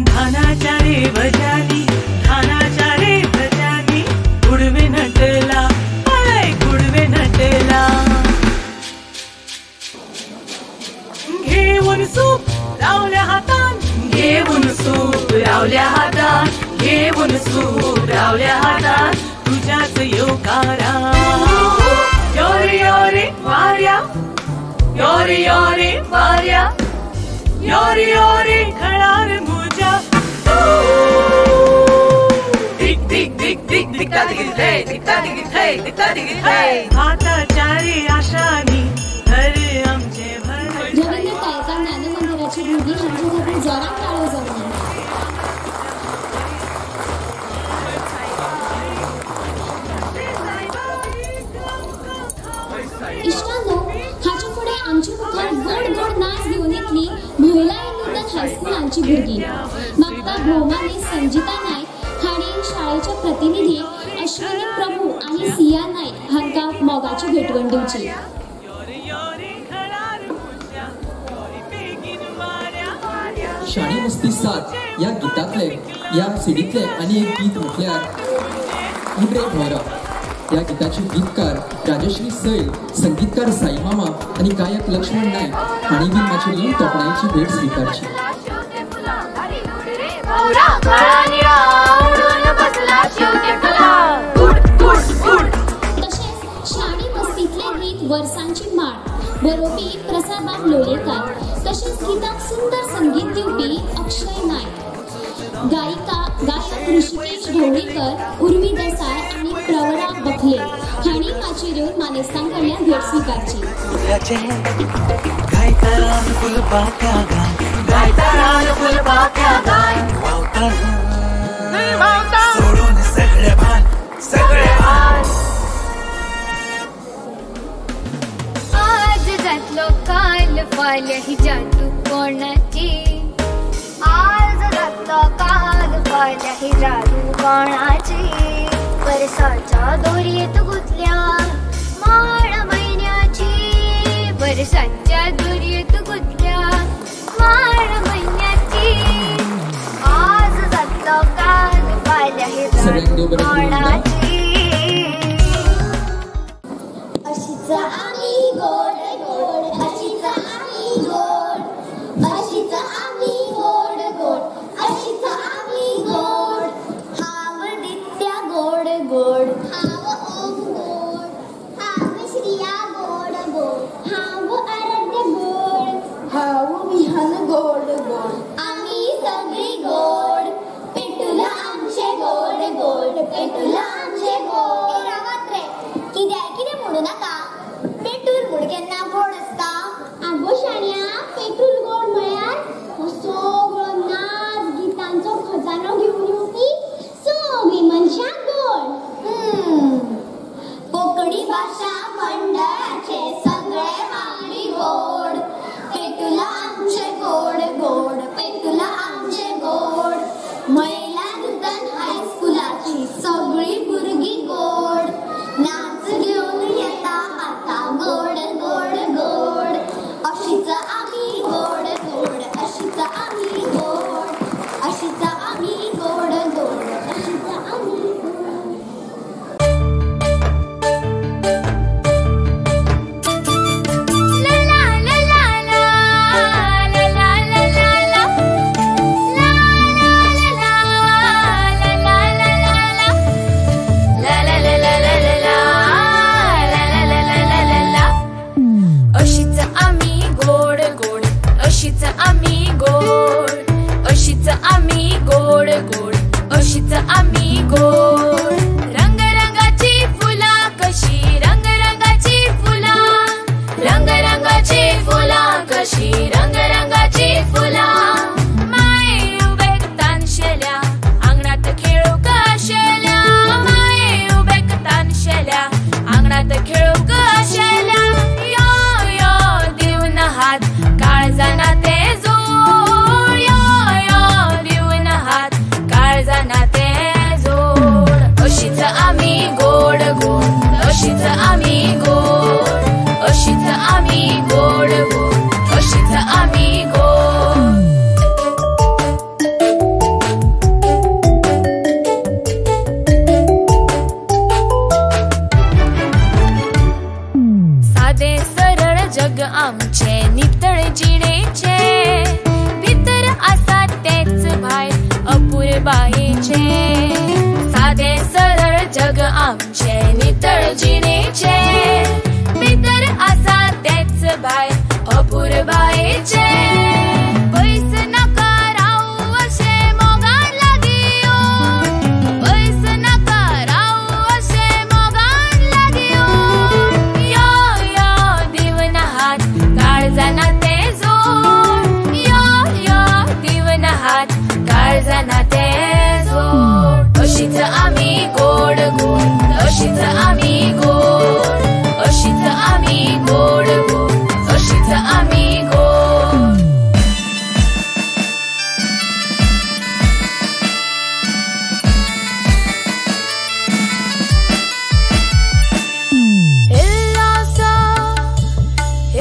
धानाच्या रे भजानी धानाच्या रे भजानी गुडवे नटला पळय गुडवे नटला घेऊन सूप रावल्या हातात घेऊन सूप रावल्या हातात घेऊन सूप रावल्या हातात तुझ्याच योकारा योरे योरे वाऱ्या योरे योरे वाऱ्या योरे योरे खळार मुजा दिक दिक दिक दिक दिक्ता दिक रे दिक्ता दिक रे दिक्ता दिक रे हाताच्या रे आशानी घर आमचे भर रवींद्र टाळेकर ज्ञानमंदिराची भुरगी हांचे जोरात टाळ्यो जावंक इश्टांनो हाचे फुडें आमचे मुखार गोड गोड नाच घेवन येतली महिला नूतन हायस्कुलांची भुरगीं म्हाका भोवमानी संजिता नायक हांणी शाळेच्या प्रतिनिधी अश्विनी प्रभू आनी सिया नायक हांकां मोगाची भेटवण दिवची शाणी मस्ती 7 या गीतातले या सिडीतले आणि एक गीत म्हटल्यार उडरे भोवरा या गीताचे गीतकार राजश्री सैल संगीतकार साई मामा आणि गायक लक्ष्मण नाईक हांणी बी मातशी येवन तोखणायेची भेट स्वीकारची तशेंच शाणी मस्तीतले गीत वर्सांची माळ बरोवपी प्रसाद लोलयेकार तशेंच गीताक सुंदर संगीत दिवपी अक्षय नायक गायक ऋषिकेश ढवळीकर उर्वी देसाय आणि प्रवरा बखले हांणी माचयेर येवन मानेस्तां कडल्यान भेट स्वीकारची सोडून सगळे भान सगळे भान आज जातलो काल फाल ही जादू कोणाची आज जातलो काल फाल ही जादू कोणाची वर्साच्या दोरयेत गुंतल्या माळ महिन्याची वर्साच्या दोरयेत गुंतल्या माळ महिन्याची आज जातलो काल फाल ही जादू कोणाची अशीच आम्ही गोड गोड अशीच आम्ही गोड अशीच आम्ही गोड गोड अशीच आम्ही गोड हाव दित्या गोड गोड हाव ओम गोड हाव श्रिया गोड गोड हाव आराध्य गोड हाव विहान गोड गोड आम्ही सगळी गोड पेटुला आमचे गोड गोड पेटुला आमचे गोड कित्याक कितें म्हणू नाका पेटूर म्हूण केन्ना आमचे नितळ जिणेचे भितर आसा तेच भायर अपुर बायेचे साधे सरळ जग आमचे नितळ जिणेचे भितर आसा तेच भायर अपुर बायेचे पैस नाका राव अशे मोगान लागियो पैस नाका राव अशे मोगान लागियो यो यो दिवन हात काळजाना ते जोड यो यो दिवन हात काळजाना ते जोड अशीच आमी गोड गोड अशीच आमी गोड अशीच आमी गोड गोड अशीच आमी गोड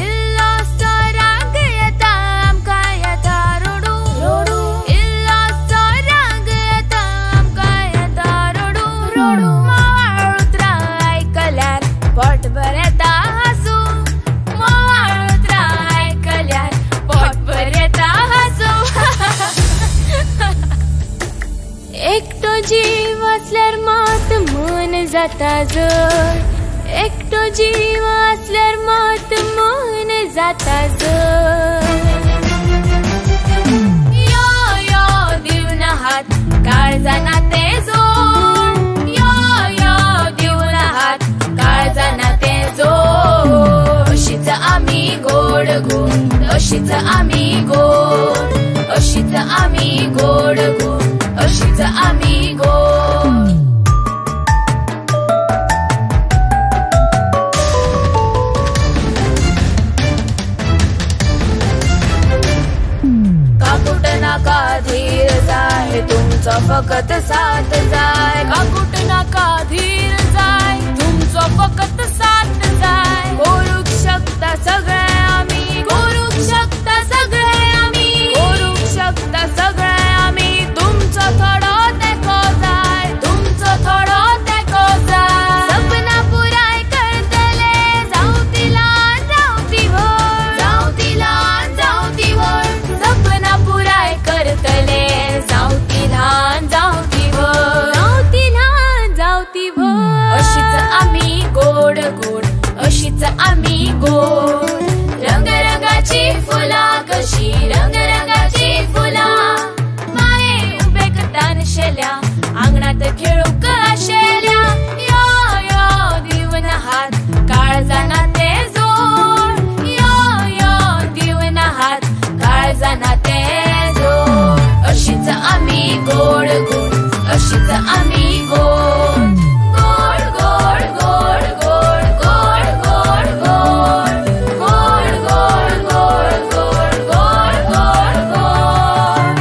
इल्लोसो राग येता आमकां येता रडू रडू इल्लोसो राग येता आमकां येता रडू रडू मोवाळ उतरां आयकल्यार पोटभर येता हांसू मोवाळ उतरां आयकल्यार पोटभर येता हांसू एकटो जीव असल्यार मात मन जाता जड एकटो जीव असल्यार मात मन जाता जड यो यो दिवन हात काळजाना ते जोड यो यो दिवन हात काळजाना ते जोड अशीच आमी गोड गोड अशीच आमी गोड अशीच आमी गोड गोड अशीच आमी गोड काकुट नाका धीर जाय तुमचो फकत साथ जाय काकुट नाका धीर जाय तुमचो फकत साथ जाय करूंक शकता सगळे आमी करूंक शकता सगळे आमी करूंक शकता सगळे आमी तुमचो थोडो तेको जाय तुमचो थोडो तेको जाय सपना पुराय करतले जावं ती ल्हान जावं ती व्हड जावं ती ल्हान जावं ती व्हड सपना पुराय करतले जावं ती ल्हान जावं ती व्हड जावं ती ल्हान जावं ती व्हड अशीच आमी गोड गोड अशीच आमी गोड रंगाची फुलां कशी रंगाची फुलां माये उबेक तानशेल्या आंगणात खेळूंक आशेल्या यो यो दिवन हात काळजाना ते जोड यो यो दिवन हात काळजाना ते जोड अशीच आमी गोड गोड अशीच आमी गोड गोड गोड गोड गोड गोड गोड गोड गोड गोड गोड गोड गोड गोड गोड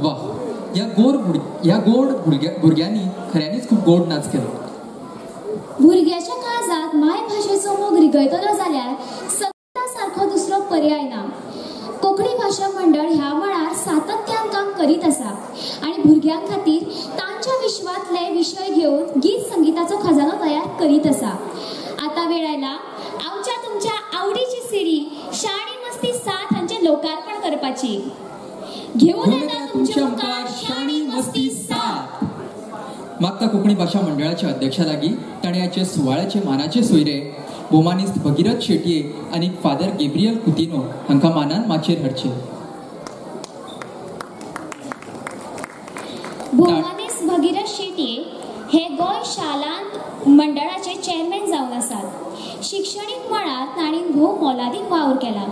वा या गोड भुरग्यांनी खऱ्यांनीच खूप गोड नाच केलो भुरग्याच्या काळजात मायभाशेचो मोग रिगयतलो जाल्यार संगीता सारखो दुसरो पर्याय ना कोंकणी भाशा मंडळ ह्या मळार सातत्यान काम करीत आसा आनी भुरग्यां खातीर तांच्या विश्वातले विशय घेवन गीत संगीताचो खजानो तयार करीत आसा आता वेळ आयला आमच्या तुमच्या आवडीची सिडी शाणी मस्ती 7 हांचे लोकार्पण करपाची घेऊन येता तुमचे मुखार शाणी मस्ती 7 मागता कोंकणी भाशा मंडळाच्या अध्यक्षा लागीं ताणें आयचे सुवाळ्याचे मानाचे सोयरे भोमानिस्त भगिरथ शेटये आनी फादर गेब्रियल कुतिनो हांकां मानान माचयेर हाडचे भोमानिस्त भगिरथ शेटये हे गोंय शालांत मंडळाचे चेअरमॅन जावन आसात शिक्षणीक मळार ताणीन भोव मोलादीक वावर केला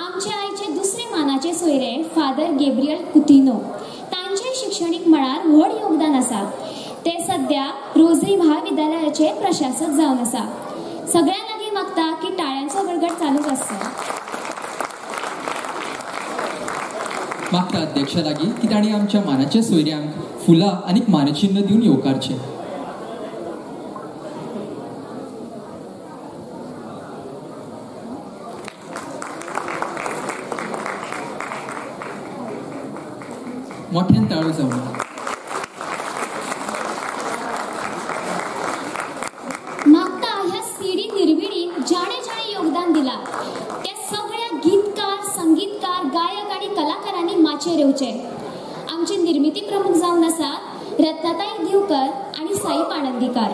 आमचे आयचे दुसरे मानाचे सोयरे फादर गेब्रियल कुतिनो तांचे शिक्षणीक मळार व्हड योगदान आसा ते सध्या रोझरी महाविद्यालयाचे प्रशासक जावन आसा सगळ्यां लागीं मागता की टाळ्यांचो गडगड चालूच आसचो मागता अध्यक्षा लागीं की तांणी आमच्या मानाच्या सोयऱ्यांक फुलां आनी मानचिन्ह दिवन येवकारचे मोठ्यान ताळो जावन घेवचे. आमचे निर्मिती प्रमुख जावन आसात रत्नाताई दिवकर आणि साई पाणंदीकार.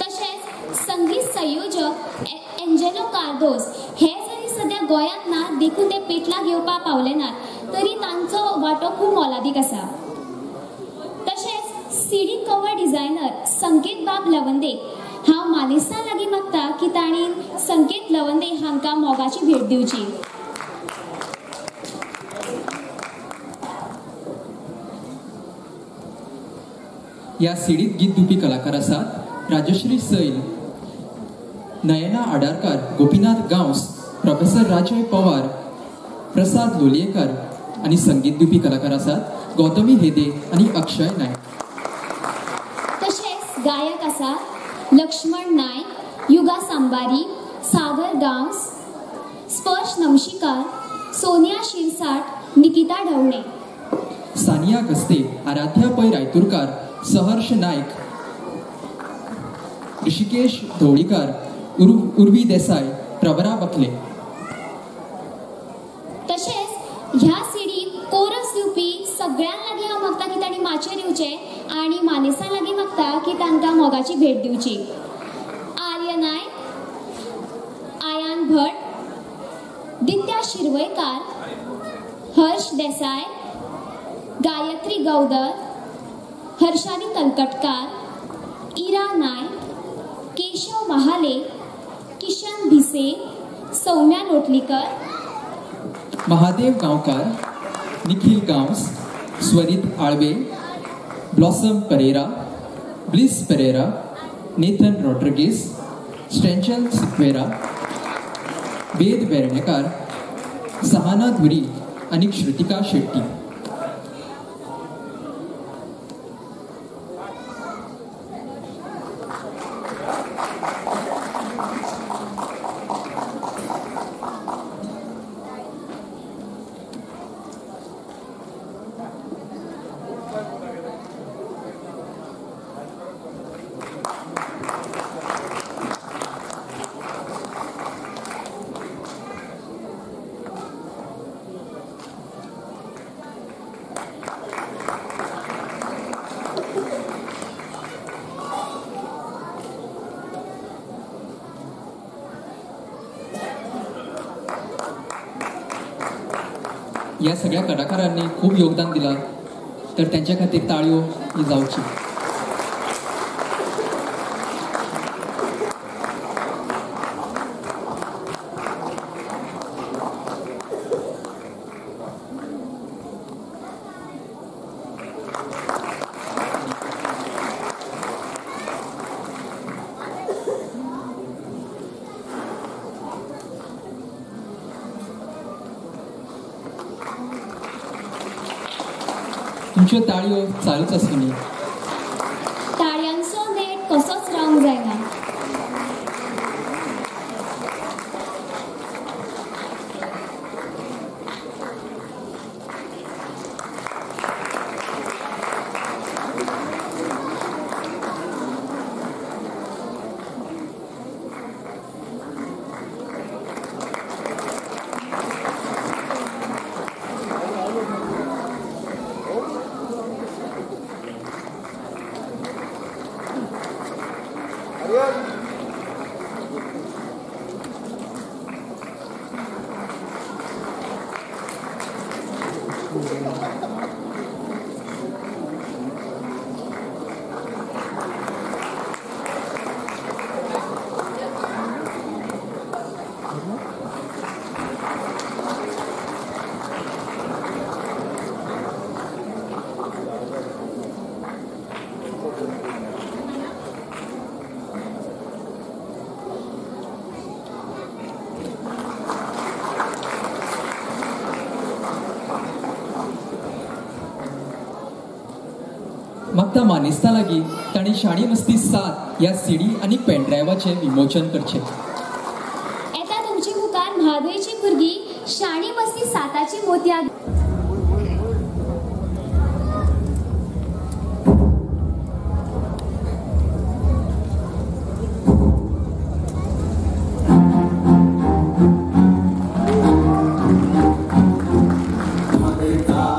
तशेंच संगीत संयोजक एंजेलो कार्दोस हे जरी सध्या गोंयांत ना देखून ते पेटला घेवपाक पावले नात तरी तांचो वांटो खूब मोलादीक आसा. तशेंच सीडी कवर डिझायनर संकेत बाब लवंदे हांव मानेस्तां लागीं मागता की तांणी संकेत लवंदे हांकां मोगाची भेट दिवची. या सीडीत गीत दिवपी कलाकार आसात राजश्री सैल, नयना आडारकार, गोपीनाथ गांवस, प्रोफेसर राजय पवार, प्रसाद लोलयेकर आणि संगीत दिवपी कलाकार आसात गौतमी हेदे आणि अक्षय नायक. तशेंच गायक आसात लक्ष्मण नायक, युगा सांबारी, सागर गांवस, स्पर्श नमशीकार, सोनिया शिरसाट, निकिता ढवणे. सानिया गस्ते, आराध्या पै रायतुरकार, सहर्ष नायक, ऋषिकेश धवळीकार, उर्वी देसाई, प्रभरा बखले. तशेंच ह्या सीडीक कोरस दिवपी सगळ्यां लागीं हांव मागता की तांणी माचेर येवचे आनी मानेसां लागीं मागता की तांकां मोगाची भेट दिवची. आर्य नायक, आयान भट, दित्या शिरवयकार, हर्ष देसाय, गायत्री गौदर, हर्षानी तलकटकार, इरा नायक, केशव महाले, किशन भिसे, सौम्या लोटलीकर, महादेव गांवकार, निखिल गांवस, स्वरित आळवे, ब्लॉसम परेरा, ब्लिस परेरा, नेथन रॉड्रिगीस, स्टेंचल सिक्वेरा, वेद वेर्णेकार, सहाना धुरी आणि श्रुतिका शेट्टी. या सगळ्या कलाकारांनी खूप योगदान दिला तर त्यांच्या खातीर ताळयो ही जावची. तुमच्यो ताळयो चालूच आसतली. ताळयांचो नेट कसोच रावंक जायना. मागता मानेस्ता लागीं तांणी शाणी मस्ती 7 या सीडी आनी पेनड्रायवाचें विमोचन करचें. येता तुमचे मुखार म्हादयची भुरगीं शाणी मस्ती 7ची मोतयां. Mother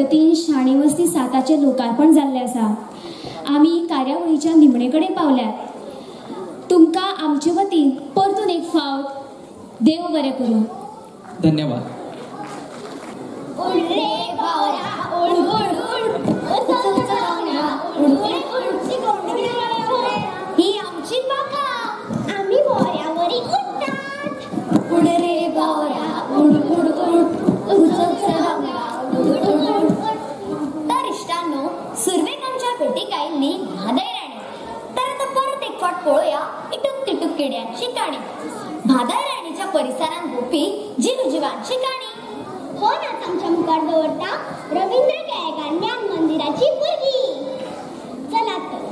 वतीन शाणी वस्ती 7चे लोकार्पण जाल्लें आसा. आमी कार्यावळीच्या निमणे कडेन पावल्यात. तुमकां आमचे वतीन परतून एक फावट देव बरें करूं. धन्यवाद. उड रे भावरा उड उड उड ही आमची बाका आम्ही भोऱ्यावरी उडतात. उड रे भावरा उड उड उड तर इष्टांनो, सुरवेक आमच्या भेटीक आयिल्ली म्हादय राणी. तर आता परत एक फावट पळोवया इटूक तिटूक किड्यांची काणी. म्हादय राणीच्या परिसरांत भोवपी जीवजिवांची काणी. हो नाच आमच्या मुखार दवरता रवींद्र केळेकार ज्ञान मंदिराची भुरगी. चला तर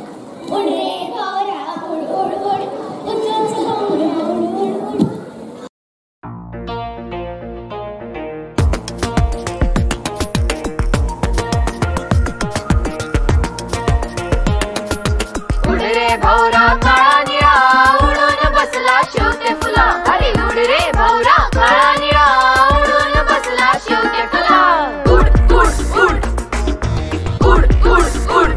उड रे भावरा उड उड उड उंच उंच डोंगरा उड उड उड. उड रे भावरा काळा निळा उडून बसला शिव ते फुला. अरे उड रे भावरा काळा निळा उडून बसला शिव ते फुला. उड उड उड उड उड उड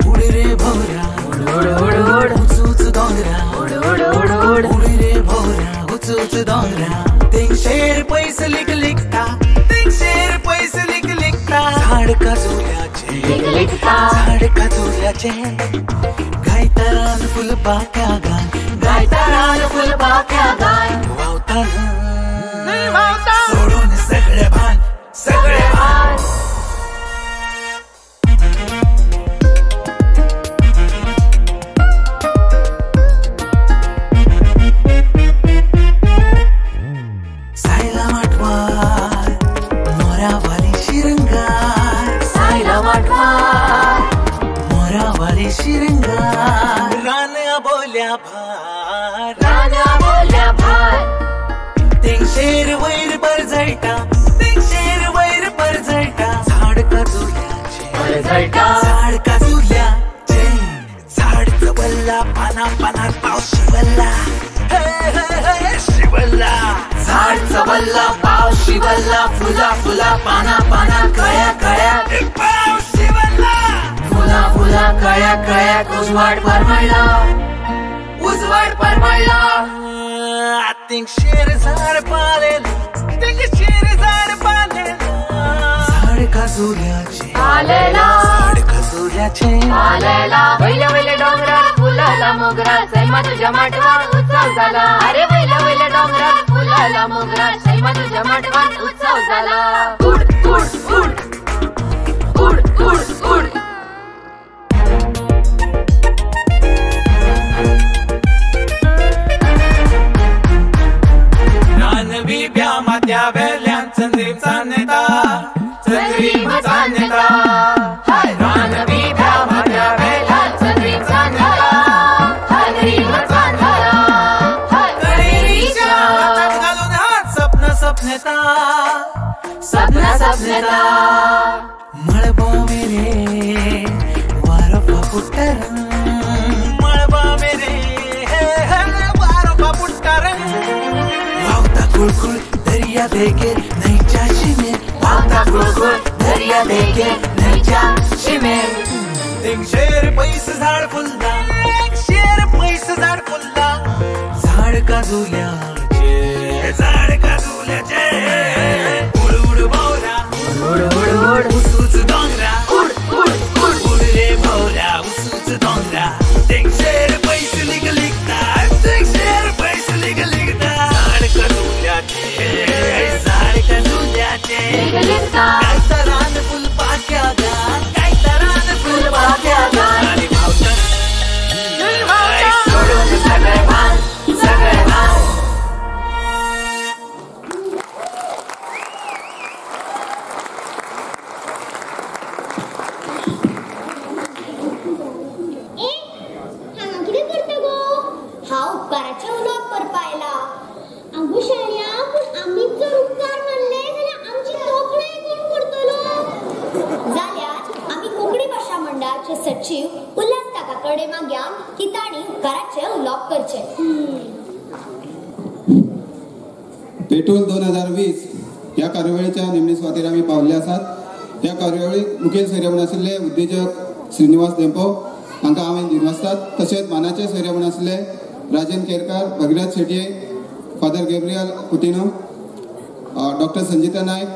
उड रे भवरा उड उड उड उच उच डोंगरा उड उड उड उड उड रे भवरा उच उच डोंगरा. तीनशेर पैस लिक लिकता तीनशेर पैस लिक लिकता. झाड काजुल्याचे लिक लिकता झाड काजुल्याचे. गायतरान फुलपाख्या गाय गायतरान फुलपाख्या गाय. वावता सोडून सगळे भान सगळे भान. सायला वाटवार मोरावाली शिरंगार. सायला वाटवार मोरावाली शिरंगार. रान बोल्या भार रान बोल्या भार. तीनशेर वैर पर जळटा तीनशेर वैर पर जळटा. झाड काजुल्याचे झाड काजुल्याचे. झाडचं वल्ला पाना पानात पाऊस शिवल्ला शिवल्ला. झाडचं वल्ला पाऊस शिवल्ला. फुला फुला पाना पाना कळ्या कळ्या पाऊस शिवल्ला. फुला फुला कळ्या कळ्या उजवाड परमळला उजवाड परमळला. तीनशेर झाड पालेला तीनशेर झाड पालेला. झाड काजुल्याचे आलेला झाड काजुल्याचे आलेला. वैल्या वैल्या डोंगरात फुलाला मोगरा. सैमा तुझ्या माटवात उत्सव झाला. अरे वैल्या वैल्या डोंगरात फुलाला मोगरा. सैमा तुझ्या माटवात उत्सव झाला. उड उड उड उड उड उड. रानवी ब्यामात्या वेल्यान चंद्रीचा नेता चंद्रीचा नेता. रानवी ब्यामात्या वेल्यान चंद्रीचा नेता चंद्रीचा नेता. कैरीच्या हातात घालून हात स्वप्न स्वप्नेता स्वप्न स्वप्नेता. मळबा मेरे वारपा पुट्टर मळबा मेरे वारपा पुट्टर. वावता कुळकुळ दर्या देगे नैच्या शिमेर. वावता कुळकुळ दर्या देगे नैच्या शिमेर. तीनशेर पैस झाड फुलला एकशेर पैस झाड फुलला. झाड काजुल्याचे झाड काजुल्याचे. उड उड भावरा उड उड उड उच उच डोंगरा उड उड उड उड रे भावरा उच उच डोंगरा. तीनशेर पैस लिक लिकता तीनशेर पैस लिक लिकता. झाड काजुल्याचे झाड काजुल्याचे. गायतरान फुलपाख्या गाय गायतरान फुलपाख्या गाय. आणि भावता सोडून सगळे भान सगळे भान. हा उपकाराचे उलोक करपायला. आंबुशाण्या पण आम्हीच जर उपकार म्हणले जाल्यार आमची तोखणाय कोण करतलो. जाल्यार आम्ही कोंकणी भाषा मंडळाचे सचिव उल्हास काका कडेन मागया की तांणी उपकाराचे उलोक करचे. पेट्रोल 2020 या कार्यावळीच्या निमणे सुवातेर आमी पावल्ले आसात. ह्या कार्यावळीक मुखेल सोयरे म्हूण आशिल्ले उद्योजक श्रीनिवास देंपो हांकां हांवें दिनवासतात. तशेंच मानाचे सोयरे म्हूण आशिल्ले राजन केरकार, भगीरथ शेटये, फादर गॅब्रियल कुटिनो, डॉक्टर संजिता नायक,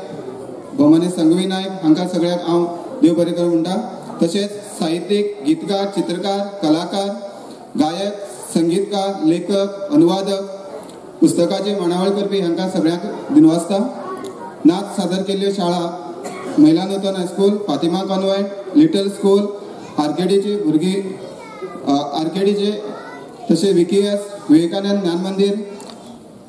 भोमानी संघवी नायक हांकां सगळ्यांक हांव देव बरें करूं म्हणटा. तशेंच साहित्यीक, गीतकार, चित्रकार, कलाकार, गायक, संगीतकार, लेखक, अनुवादक, पुस्तकाचे मांडावळ करपी हांकां सगळ्यांक दिनवासता. नाच सादर केल्ल्यो शाळा Mahila Nutan high school, Fatima convent, little school, आरकेडीची भुरगीं, आरकेडीचे तशें विकेएस, विवेकानंद ज्ञान मंदिर,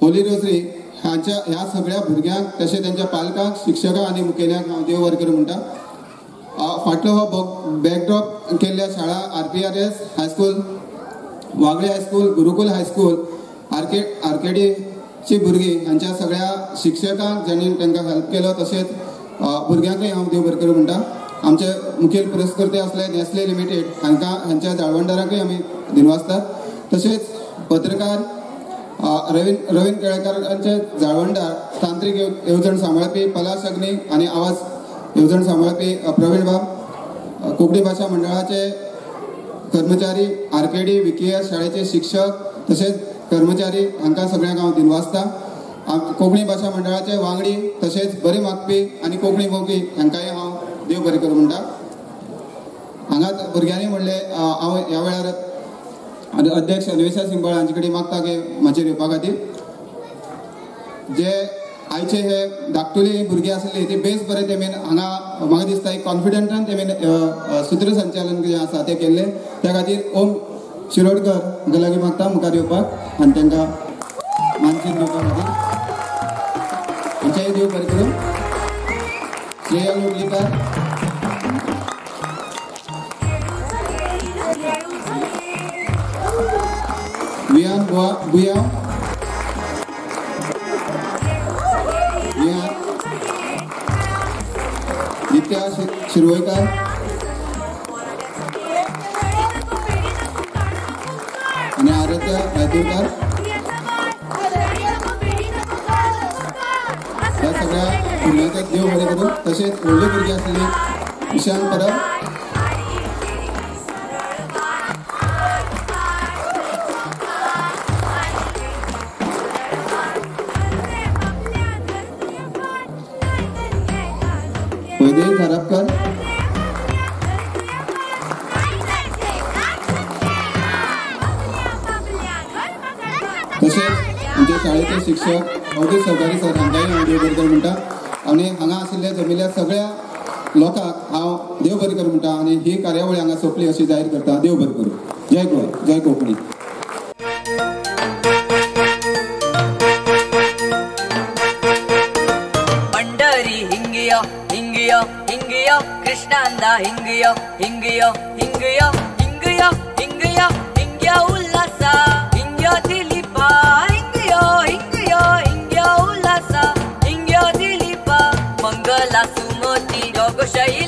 होली रोजरी ह्या सगळ्या भुरग्यांक तशें त्यांच्या पालकांक, शिक्षकांक आनी मुखेल्यांक हांव देव बरें करूं म्हणटा. फाटलो हो बॅकड्रॉप केल्ल्या शाळा RPRS हायस्कूल, वागळे हायस्कूल, गुरुकुल हायस्कूल, आरकेडीची भुरगीं हांच्या सगळ्या शिक्षकांक ज्यांनी तांकां हेल्प केलो तशेंच भुरग्यांकय हांव देव बरें करूं म्हणटा. आमचे मुखेल पुरस्कर्ते असले नेस्ले लिमिटेड हांच्या जाळवणदारांकय आमी दिनवासतात. तशेंच पत्रकार रवींद्र केळकारांचे जाळवणदार, तांत्रीक येवजण सांबाळपी पलाश अग्नी आनी आवाज येवजण सांबाळपी प्रवीण बाब, कोंकणी भाशा मंडळाचे कर्मचारी, आरकेडी विकेएस शाळेचे शिक्षक तशेंच कर्मचारी हांकां सगळ्यांक हांव दिनवासता. कोंकणी भाशा मंडळाचे वांगडी तशेंच बरी मागपी आनी कोंकणी मोगी हांकांय हांव देव बरें करूं म्हणटा. हांगा भुरग्यांनी म्हणले हांव ह्या वेळार अध्यक्ष अन्वेषा सिंबाळ हांचे कडेन मागता की माचेर येवपा खातीर. जे आयचे हे धाकटुली भुरगीं आसली ती बेस बरें तेमीन हांगा म्हाका दिसता एक कॉन्फिडंटान तेमीन सूत्रसंचालन जें आसा तें केल्लें. त्या खातीर ओम शिरोडकर हांचे लागीं मागता मुखार येवपाक आनी तांकां मानसीक दिवपा खातीर. हांचेय देव बरें करूं. श्रेया लोटलीकर, वियान बुया, नित्या शिरवयकर, आणि आराध्या रायतूरकर. ह्या सगळ्या भुरग्यांचा देव बरें करूं. तशेंच व्हडली भुरगीं आसली ईशान परब, वैदेही खराबकर, तशेंच आमचे शाळेचे शिक्षक अवधूत सहकारी सर हांकांय हांव देव बरें करूं म्हणटा. आनी हांगा आशिल्ल्या जमिल्ल्या सगळ्या लोकांक हांव देव बरें करूं म्हणटा आनी ही कार्यावळ हांगा सोंपली अशी जाहीर करता. देव बरें करूं. जय गोंय, जय कोंकणी. पंढरी हिंगियो हिंगियो हिंगियो कृष्णांदा हिंगियो हिंगियो हिंगियो हिंगियो हिंगियो हिंगियो उल्हासा हिंगियो दिलीपा हिंगियो हिंगियो हिंगियो उल्हासा हिंगियो दिलीपा मंगला सुमती योगशाही